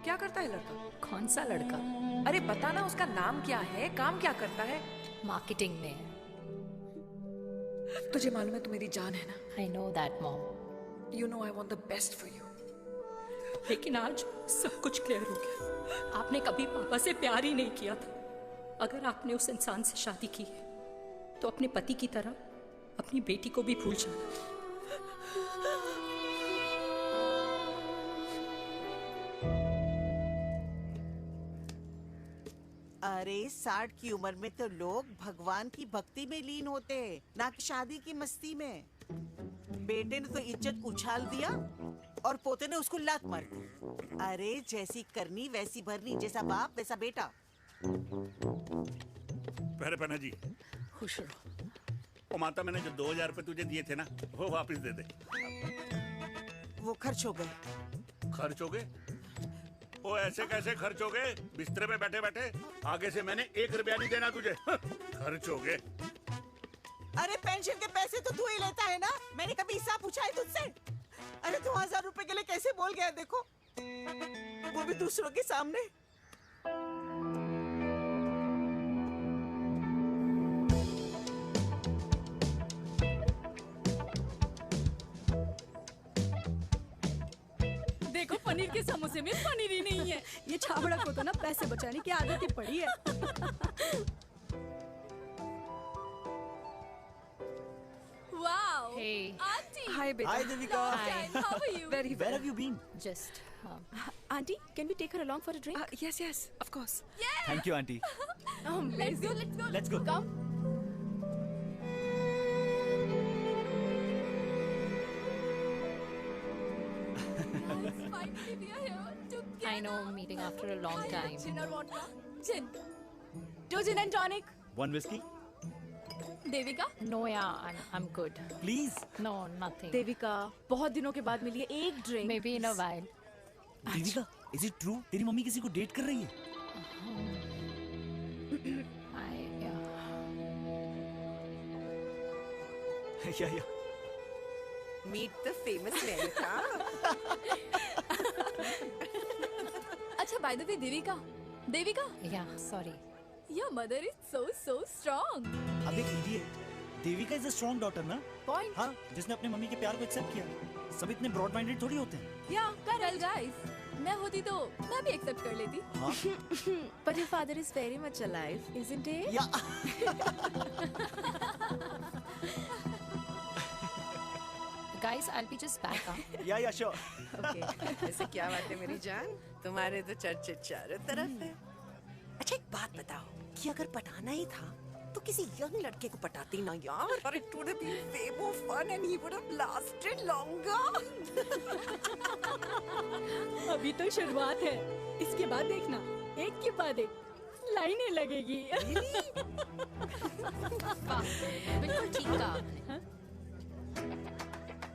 क्या करता है लड़का? कौन सा लड़का? अरे बता ना, उसका नाम क्या है, काम क्या करता है? मार्केटिंग में है। तुझे मालूम है तू मेरी जान है ना? I know that mom. You know I want the best for you. लेकिन आज सब कुछ क्लियर हो गया। आपने कभी पापा से प्यार ही नहीं किया था। अगर आपने उस इंसान से शादी की है तो अपने पति की तरह अपनी बेटी को भी भूल जाना। अरे 60 की उम्र में तो लोग भगवान की भक्ति में लीन होते हैं, ना कि शादी की मस्ती में। बेटे ने तो इज्जत उछाल दिया और पोते ने उसको लात मार दी। अरे जैसी करनी वैसी भरनी, जैसा बाप वैसा बेटा। पहले पन्ना जी खुश रहो। ओ माता, मैंने जो 2000 रुपए तुझे दिए थे ना, वो वापस दे दे। वो खर्च हो गए। खर्च हो गए? ओ ऐसे कैसे खर्च हो गए? बिस्तर पे बैठे बैठे। आगे से मैंने 1 रुपया नहीं देना तुझे। खर्च हो गए। अरे पेंशन के पैसे तो तू ही लेता है ना, मैंने कभी हिसाब पूछा है तुझसे? अरे 2000 रुपए के लिए कैसे बोल गया देखो, वो भी दूसरों के सामने। देखो पनीर के समोसे में पनीर ही नहीं है। ये छाबड़ा को तो ना पैसे बचाने की आदत ही पड़ी है। Wow! Hey. Auntie! Hi, beta. Hi, Devika. Long time. How are you? Very well. Where have you been? Just. Auntie, can we take her along for a drink? Yes, yes, of course. Thank you, auntie. Let's go, let's go. Let's go. Come. Finally, we are here together. I know, meeting after a long time. Gin or vodka? Gin. 2 gin and tonic. One whiskey? Devika? No, yeah, I'm good. Please. No, nothing. Devika, बहुत दिनों के बाद मिली है, एक drink. Maybe in a while. Devika, is it true? तेरी mummy किसी को date कर रही है? Yeah. Meet the famous Lenka. अच्छा, by the way, Devika? Yeah, sorry. Your mother is so strong. अब एक idiot. Devika is a strong daughter ना? Point. हाँ, जिसने अपने मम्मी के प्यार को एक्सेप्ट किया। सब इतने ब्रॉड माइंडेड थोड़ी होते हैं। Yeah, correct, guys. मैं होती तो मैं भी एक्सेप्ट कर लेती। हाँ? But your father is very much alive, isn't he? Guys, I'll be just back. Yeah, sure. Okay. ऐसे क्या बात है मेरी जान? तुम्हारे तो चर्चे चारों तरफ है। अच्छा एक बात बताओ, कि अगर पटाना ही था तो किसी यंग लड़के को पटाती ना यार, और it would have been way more fun and he would have lasted longer. अभी तो शुरुआत है, इसके बाद देखना, एक के बाद एक लाइनें लगेगी। बिल्कुल ठीक कहा आपने।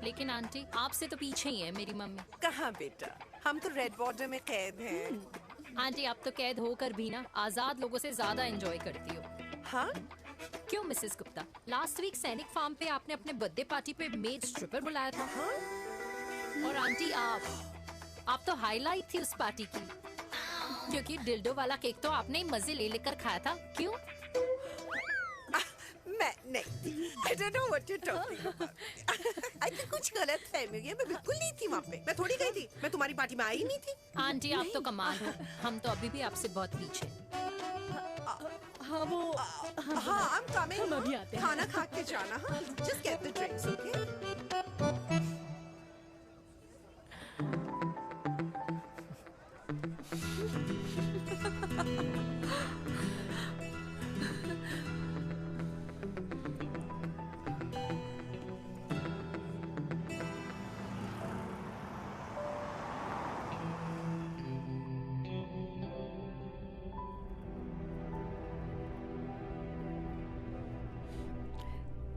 लेकिन आंटी, आपसे तो पीछे ही है मेरी मम्मी। कहाँ बेटा, हम तो रेड बॉर्डर में कैद हैं। आंटी, आप तो कैद होकर भी ना आजाद लोगों से ज्यादा एंजॉय करती हो। हाँ? क्यों मिसेस गुप्ता, लास्ट वीक सैनिक फार्म पे आपने अपने बर्थडे पार्टी पे मेड स्ट्रिपर बुलाया था। हाँ? और आंटी आप तो हाईलाइट थी उस पार्टी की, क्योंकि डिल्डो वाला केक तो आपने ही मजे ले लेकर खाया था। क्यों? मैं नहीं, I don't know what you're talking about. I think कुछ गलत फहमी हुई है, मैं बिल्कुल नहीं थी वहाँ पे, मैं थोड़ी गई थी, मैं तुम्हारी पार्टी में आई नहीं थी। आंटी, आप तो कमाल हो, हम तो अभी भी आपसे बहुत पीछे। हाँ वो हाँ, I'm coming. हम अभी आते हैं। खाना खा के जाना, हाँ? Just get the drinks, okay?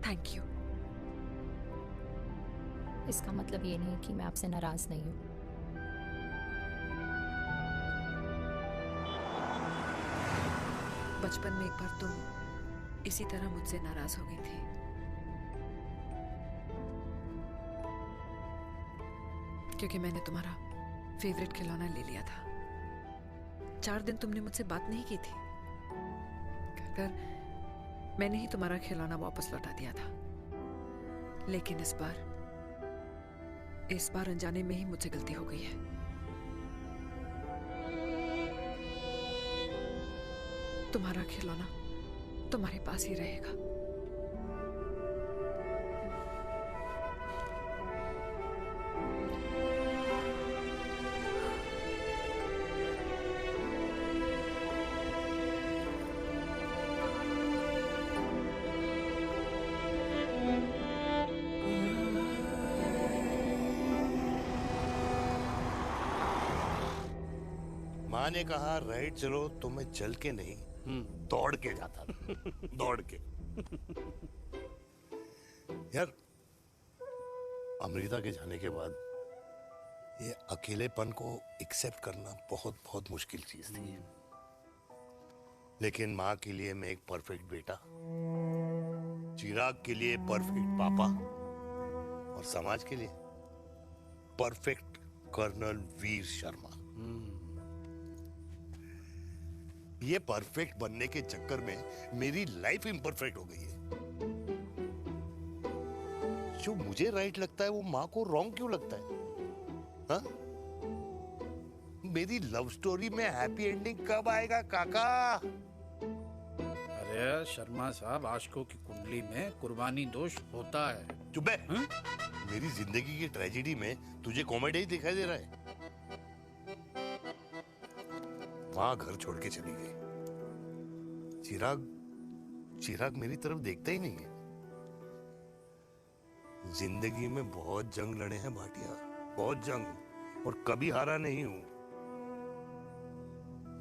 Thank you. इसका मतलब ये नहीं कि मैं आपसे नाराज नहीं हूँ। बचपन में एक बार तुम इसी तरह मुझसे नाराज हो गई थी। क्योंकि मैंने तुम्हारा फेवरेट खिलौना ले लिया था। 4 दिन तुमने मुझसे बात नहीं की थी। मैंने ही तुम्हारा खिलौना वापस लौटा दिया था। लेकिन इस बार अनजाने में ही मुझसे गलती हो गई है। तुम्हारा खिलौना तुम्हारे पास ही रहेगा। माँ ने कहा राइट चलो तो मैं चल के नहीं दौड़ के जाता था दौड़ के। यार अमृता के जाने के बाद ये अकेलेपन को एक्सेप्ट करना बहुत बहुत मुश्किल चीज थी। लेकिन माँ के लिए मैं एक परफेक्ट बेटा, चिराग के लिए परफेक्ट पापा और समाज के लिए परफेक्ट कर्नल वीर शर्मा। ये परफेक्ट बनने के चक्कर में मेरी लाइफ इम्परफेक्ट हो गई है। जो मुझे राइट लगता है वो माँ को रॉन्ग क्यों लगता है? हाँ? मेरी लव स्टोरी में हैप्पी एंडिंग कब आएगा काका? अरे शर्मा साहब, आशिकों की कुंडली में कुर्बानी दोष होता है। चुप है। मेरी जिंदगी की ट्रेजेडी में तुझे कॉमेडी ही दिखाई दे रहा है। माँ घर छोड़ के चली गई। चिराग मेरी तरफ देखता ही नहीं है। जिंदगी में बहुत जंग लड़े हैं भाटिया, बहुत जंग, और कभी हारा नहीं हूं।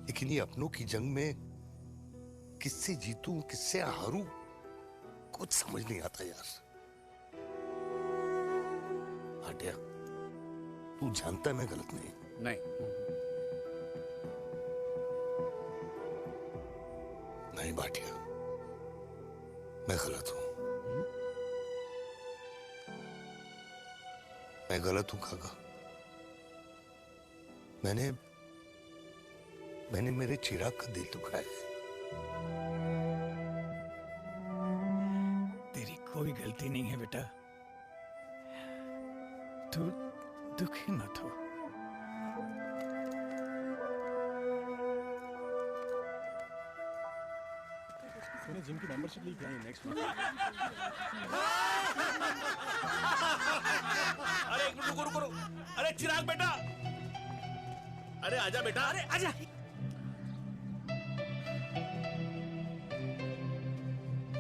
लेकिन ये अपनों की जंग में किससे जीतूं किससे हारूं कुछ समझ नहीं आता यार। भाटिया तू जानता है मैं गलत नहीं। नहीं भाटिया, मैं गलत हूं। मैं गलत हूं काका। मैंने मेरे चिराग का दिल दुखाया है। तेरी कोई गलती नहीं है बेटा, तू दुखी मत हो। मैंने जिम की मेंबरशिप ली क्या है नेक्स्ट मंथ? अरे एक मिनट रुको। अरे चिराग बेटा, अरे आजा बेटा, अरे आजा।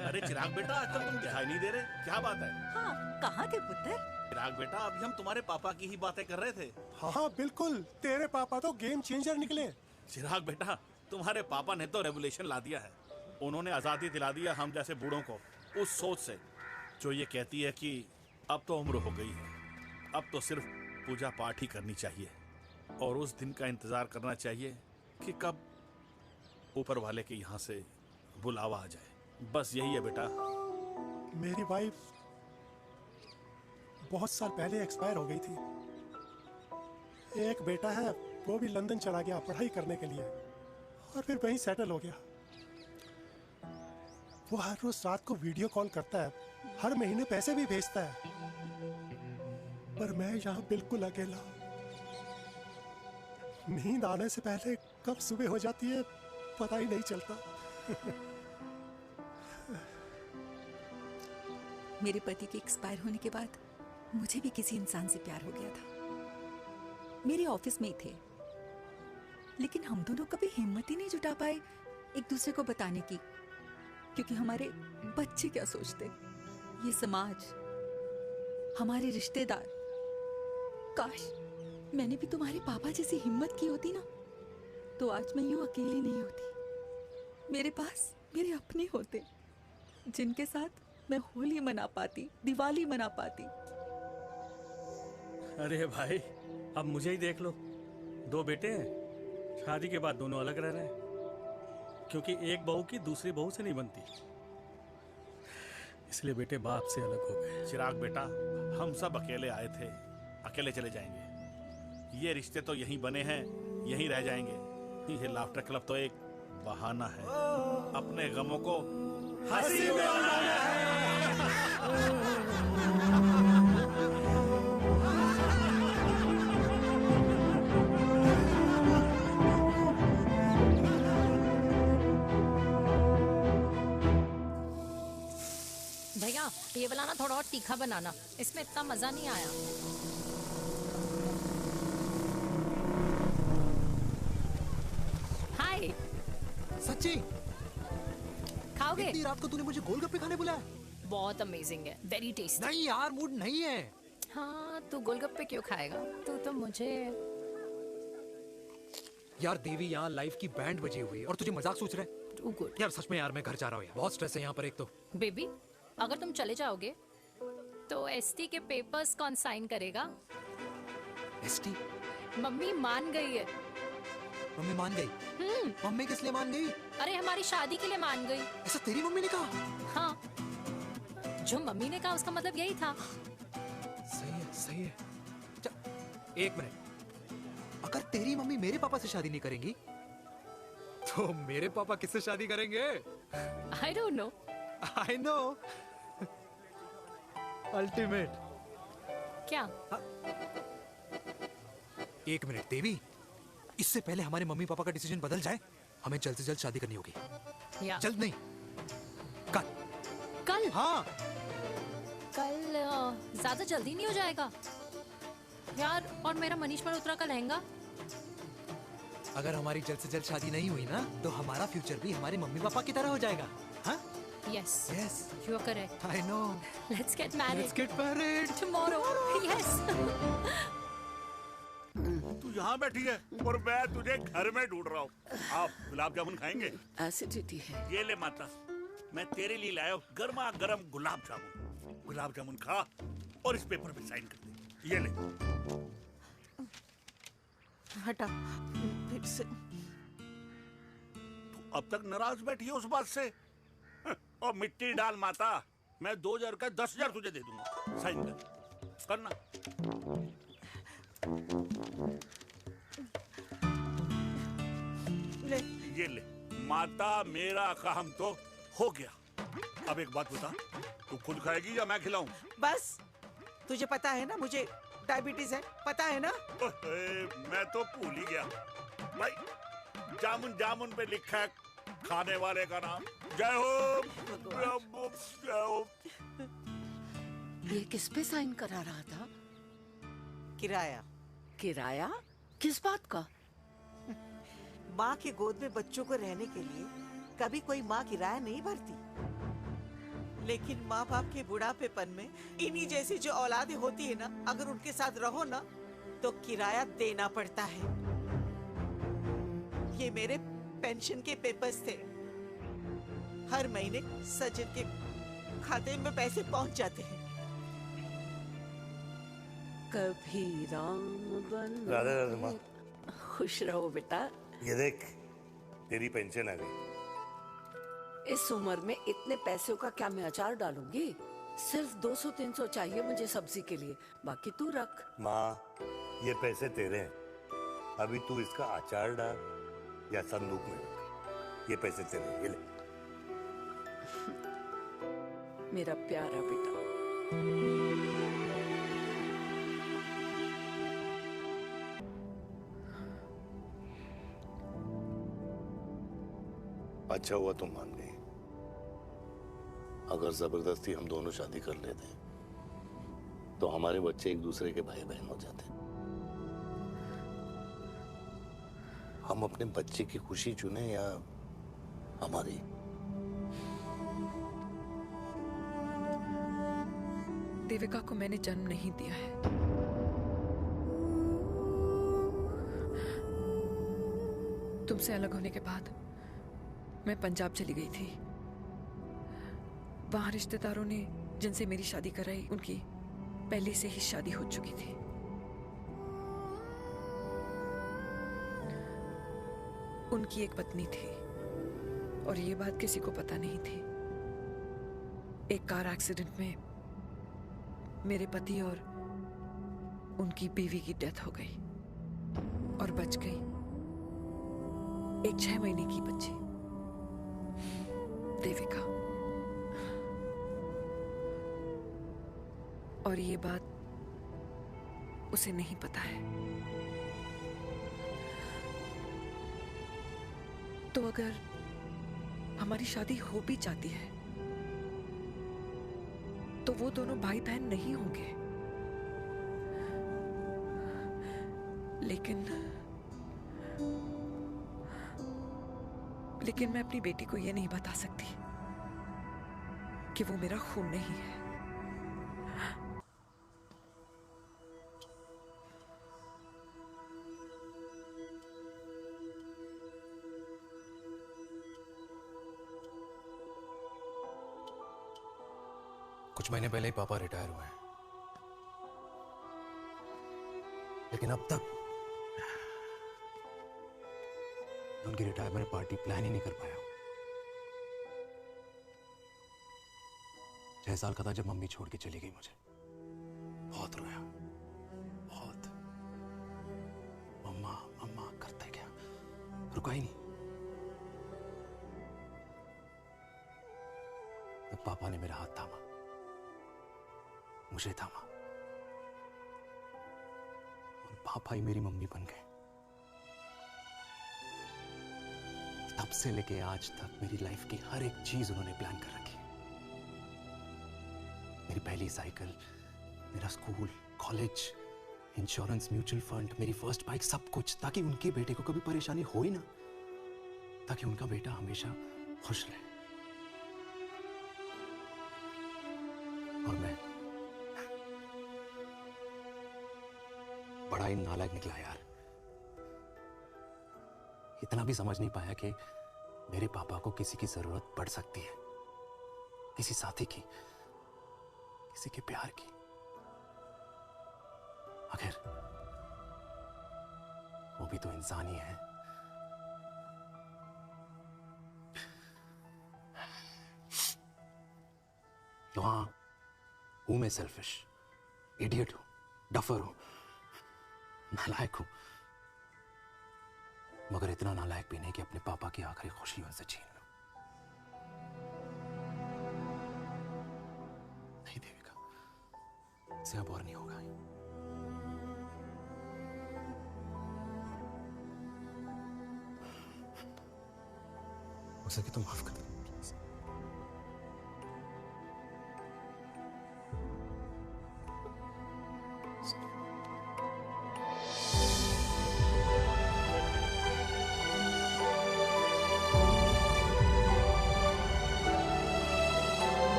अरे चिराग बेटा, आजकल तुम दिखाई नहीं दे रहे, क्या बात है? हाँ, कहाँ थे पुत्र? चिराग बेटा, अभी हम तुम्हारे पापा की ही बातें कर रहे थे। हाँ बिल्कुल, तेरे पापा तो गेम चेंजर निकले। चिराग बेटा, तुम्हारे पापा ने तो रेवोल्यूशन ला दिया है। उन्होंने आजादी दिला दिया हम जैसे बूढ़ों को, उस सोच से जो ये कहती है कि अब तो उम्र हो गई है, अब तो सिर्फ पूजा पाठ ही करनी चाहिए और उस दिन का इंतजार करना चाहिए कि कब ऊपर वाले के यहाँ से बुलावा आ जाए। बस यही है बेटा। मेरी वाइफ बहुत साल पहले एक्सपायर हो गई थी। एक बेटा है, वो भी लंदन चला गया पढ़ाई करने के लिए और फिर वहीं सेटल हो गया। वो हर रोज रात को वीडियो कॉल करता है, हर महीने पैसे भी भेजता है, पर मैं यहाँ बिल्कुल अकेला। नींद आने से पहले कब सुबह हो जाती है पता ही नहीं चलता। मेरे पति के एक्सपायर होने के बाद मुझे भी किसी इंसान से प्यार हो गया था। मेरे ऑफिस में ही थे, लेकिन हम दोनों कभी हिम्मत ही नहीं जुटा पाए एक दूसरे को बताने की, क्योंकि हमारे बच्चे क्या सोचते, ये समाज, हमारे रिश्तेदार। काश मैंने भी तुम्हारे पापा जैसी हिम्मत की होती ना, तो आज मैं यूं अकेली नहीं होती। मेरे पास मेरे अपने होते, जिनके साथ मैं होली मना पाती, दिवाली मना पाती। अरे भाई, अब मुझे ही देख लो, 2 बेटे हैं, शादी के बाद दोनों अलग रह रहे हैं, क्योंकि एक बहू की दूसरी बहू से नहीं बनती, इसलिए बेटे बाप से अलग हो गए। चिराग बेटा, हम सब अकेले आए थे, अकेले चले जाएंगे। ये रिश्ते तो यहीं बने हैं, यहीं रह जाएंगे। ये लाफ्टर क्लब तो एक बहाना है अपने गमों को हंसी में बनाना है। भैया ये वाला ना थोड़ा और तीखा बनाना, इसमें इतना मजा नहीं आया। हाय। सच्ची? खाओगे? इतनी रात को तूने मुझे गोलगप्पे खाने बुलाया? बहुत अमेजिंग है, वेरी टेस्टी। नहीं यार, मूड नहीं है। हाँ, तू गोलगप्पे क्यों खाएगा? तू तो मुझे यार देवी, यहाँ लाइफ की बैंड बजी हुई है और तुझे मजाक सोच रहा है? यार सच में यार, मैं घर जा रहा हूँ यार, बहुत स्ट्रेस है यहाँ पर एक तो। बेबी, अगर तुम चले जाओगे तो एसटी के पेपर्स कौन साइन करेगा? एसटी? मम्मी मान गई है। मम्मी मान गई? मम्मी किस लिए मान गई? अरे हमारी शादी के लिए मान गई। ऐसा तेरी मम्मी ने कहा? हाँ, जो मम्मी ने कहा उसका मतलब यही था। सही है, सही है। एक मिनट, अगर तेरी मम्मी मेरे पापा से शादी नहीं करेंगी तो मेरे पापा किससे शादी करेंगे? I don't know. I know. Ultimate. क्या? एक मिनट देवी, इससे पहले हमारे मम्मी पापा का डिसीजन बदल जाए, हमें जल्द से जल्द शादी करनी होगी। जल्द नहीं, कल। कल? हाँ। कल ज्यादा जल्दी नहीं हो जाएगा यार? और मेरा मनीष मल्होत्रा का लहंगा? अगर हमारी जल्द से जल्द शादी नहीं हुई ना, तो हमारा फ्यूचर भी हमारे मम्मी पापा की तरह हो जाएगा। हाँ? Yes. Yes. You are correct. I know. Let's get married. Let's get married. Tomorrow. Yes. तू यहाँ बैठी है और मैं तुझे घर में ढूंढ रहा हूँ। आप गुलाब जामुन खाएंगे? एसिडिटी है। ये ले माता, मैं तेरे लिए लाया हूँ गर्मा गर्म गुलाब जामुन। गुलाब जामुन खा और इस पेपर पे साइन कर दे। ये ले। हटा फिर से। तू अब तक नाराज बैठी है उस बात से? और मिट्टी डाल माता, मैं 2000 का 10,000 तुझे दे दूंगा। साइन कर, करना। ले। ये ले माता, मेरा काम तो हो गया। अब एक बात बता, तू खुद खाएगी या मैं खिलाऊं? बस, तुझे पता है ना मुझे डायबिटीज है, पता है ना? मैं तो भूल ही गया भाई। जामुन जामुन पे लिखा है खाने वाले का नाम। जय हो, जय हो। ये किस पे साइन करा रहा था? किराया। किराया? किस बात का? माँ के गोद में बच्चों को रहने के लिए कभी कोई माँ किराया नहीं भरती, लेकिन माँ बाप के बुढ़ापेपन में इन्हीं जैसी जो औलादें होती है ना, अगर उनके साथ रहो ना तो किराया देना पड़ता है। ये मेरे पेंशन के पेपर्स थे। हर महीने सचिन के खाते में पैसे पहुंच जाते हैं। कभी राम बन। राधे राधे माँ। खुश रहो बेटा। ये देख, तेरी पेंशन आ गई। इस उम्र में इतने पैसों का क्या मैं अचार डालूंगी? सिर्फ 200-300 चाहिए मुझे सब्जी के लिए, बाकी तू रख। माँ, ये पैसे तेरे हैं। अभी तू इसका अचार डाल या संदूक में रख। ये पैसे तेरे हैं, ये ले। मेरा प्यारा बेटा। अच्छा हुआ तुम मान गई। अगर जबरदस्ती हम दोनों शादी कर लेते तो हमारे बच्चे एक दूसरे के भाई बहन हो जाते। हम अपने बच्चे की खुशी चुने या हमारी? देविका को मैंने जन्म नहीं दिया है। तुमसे अलग होने के बाद मैं पंजाब चली गई थी। वहां रिश्तेदारों ने जिनसे मेरी शादी कराई, उनकी पहले से ही शादी हो चुकी थी। उनकी एक पत्नी थी और ये बात किसी को पता नहीं थी। एक कार एक्सीडेंट में मेरे पति और उनकी बीवी की डेथ हो गई और बच गई एक 6 महीने की बच्ची, देविका। और ये बात उसे नहीं पता है। तो अगर हमारी शादी हो भी जाती है तो वो दोनों भाई बहन नहीं होंगे। लेकिन मैं अपनी बेटी को ये नहीं बता सकती कि वो मेरा खून नहीं है। कुछ महीने पहले ही पापा रिटायर हुए हैं, लेकिन अब तक उनकी रिटायरमेंट पार्टी प्लान ही नहीं कर पाया। 6 साल का था जब मम्मी छोड़ के चली गई मुझे। बहुत रोया, बहुत। मम्मा मम्मा करते क्या, रुका ही नहीं। तब पापा ने मेरा हाथ थामा, मुझे थामा, और पापा ही मेरी मम्मी बन गए। तब से लेके आज तक मेरी लाइफ की हर एक चीज उन्होंने प्लान कर रखी है। मेरी पहली साइकिल, मेरा school, college, insurance, mutual fund, मेरी फर्स्ट बाइक, सब कुछ, ताकि उनके बेटे को कभी परेशानी हो ही ना, ताकि उनका बेटा हमेशा खुश रहे। और मैं बड़ा ही नालायक निकला यार। इतना भी समझ नहीं पाया कि मेरे पापा को किसी की जरूरत पड़ सकती है, किसी साथी की, किसी के प्यार की। आखिर वो भी तो इंसान ही है। तो हाँ, हूं मैं सेल्फिश, इडियट हूं, डफर हूं, नालायक हूं, मगर इतना नालायक भी नहीं कि अपने पापा की आखिरी खुशी उनसे छीन लूं। नहीं देविका, इससे अब और नहीं होगा। हो सके तो माफ कर दो प्लीज।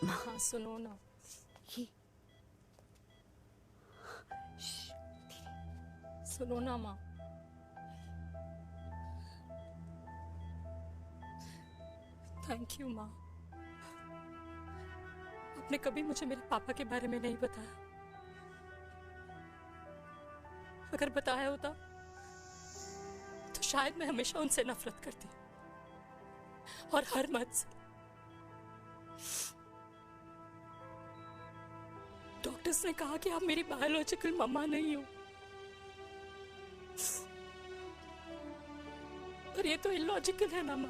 हाँ सुनो ना, सुनो ना माँ। थैंक यू माँ, आपने कभी मुझे मेरे पापा के बारे में नहीं बताया। अगर बताया होता तो शायद मैं हमेशा उनसे नफरत करती, और हर मत से। डॉक्टर्स ने कहा कि आप मेरी बायोलॉजिकल मम्मा नहीं हो, पर ये तो इलॉजिकल है ना माँ।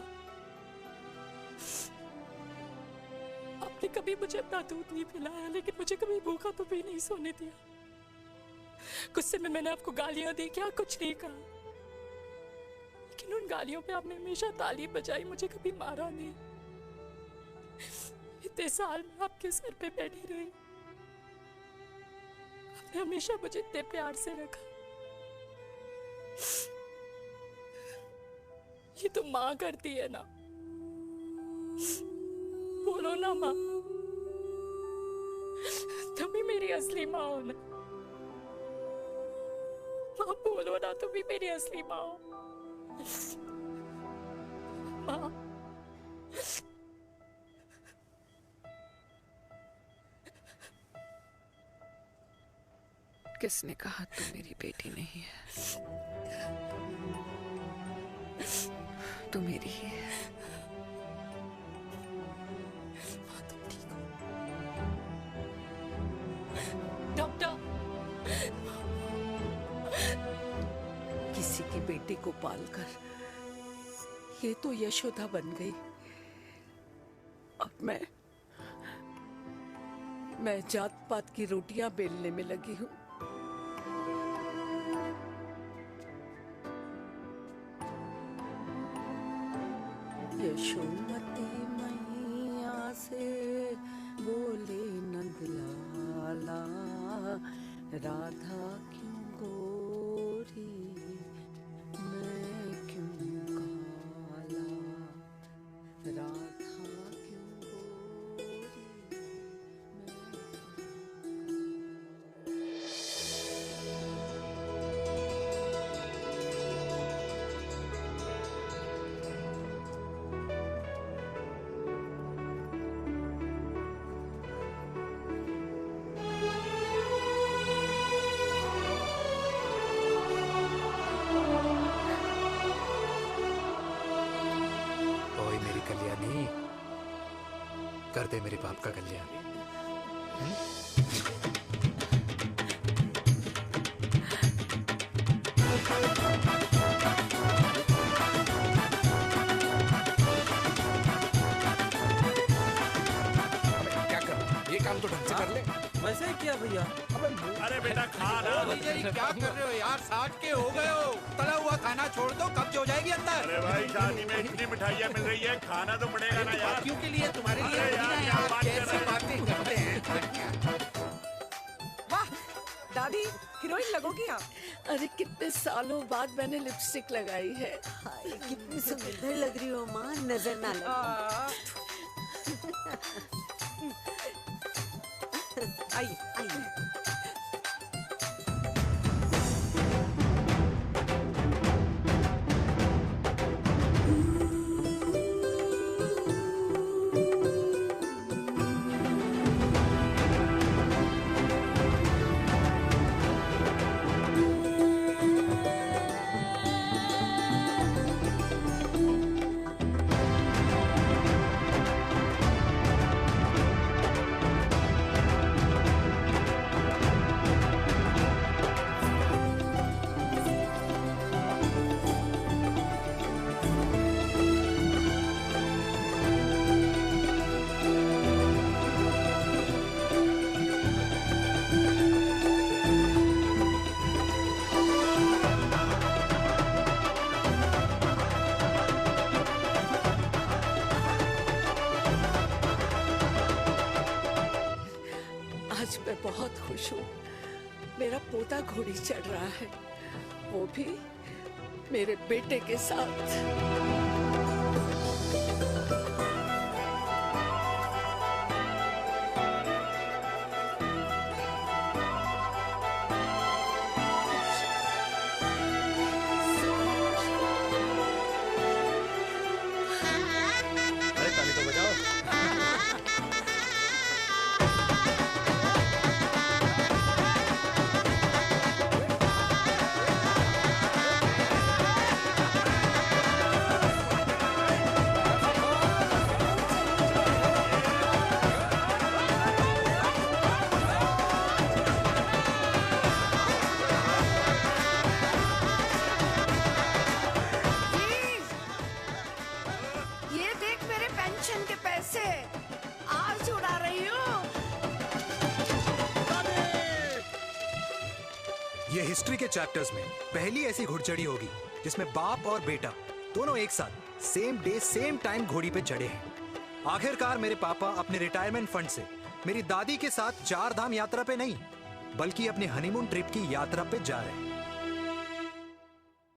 आपने कभी मुझे अपना दूध नहीं पिलाया, लेकिन मुझे कभी भूखा तो भी नहीं सोने दिया। गुस्से में मैंने आपको गालियां दी, क्या कुछ नहीं कहा, लेकिन उन गालियों पे आपने हमेशा ताली बजाई, मुझे कभी मारा नहीं। इतने साल में आपके सर पे बैठी रही, आपने हमेशा मुझे इतने प्यार से रखा। ये तो माँ करती है ना, बोलो ना माँ, तुम ही मेरी असली माँ हो ना। माँ बोलो ना, तुम ही मेरी असली माँ हो। माँ किसने कहा तू मेरी बेटी नहीं है? तू मेरी ही है। डॉक्टर, किसी की बेटी को पालकर ये तो यशोदा बन गई। अब मैं जात पात की रोटियां बेलने में लगी हूँ। यशोमती मैया से बोले नंदलाला, राधा क्यों गोरी मैं क्यों काला, राधा क्यों गोरी मैं कर दे मेरे बाप का कल्याण। क्या कर, ये काम तो ढंग से कर ले। वैसे ही किया भैया। अरे बेटा खा ना। क्या कर रहे हो यार, 60 के हो गए हो, तला हुआ खाना छोड़ दो, कब्ज हो जाएगी अंदर। अरे भाई शादी में इतनी मिठाइयाँ मिल रही है, खाना तो पड़ेगा ना यार। क्यों के लिए तुम्हारे लिए अरे यार, क्या बात कर कैसी रहे बातें करते हैं। वाह दादी, हीरोइन लगोगी आप। अरे कितने सालों बाद मैंने लिपस्टिक लगाई है। कितनी सुंदर लग रही हो माँ, नजर ना लगे। आइए आइए। आज मैं बहुत खुश हूँ। मेरा पोता घोड़ी चढ़ रहा है, वो भी मेरे बेटे के साथ। अरे ताली तो बजाओ। ये देख मेरे पेंशन के पैसे आज उड़ा रही हूँ। ये हिस्ट्री के चैप्टर्स में पहली ऐसी घुड़चढ़ी होगी जिसमें बाप और बेटा दोनों एक साथ सेम डे सेम टाइम घोड़ी पे चढ़े हैं। आखिरकार मेरे पापा अपने रिटायरमेंट फंड से मेरी दादी के साथ 4 धाम यात्रा पे नहीं बल्कि अपने हनीमून ट्रिप की यात्रा पे जा रहे हैं।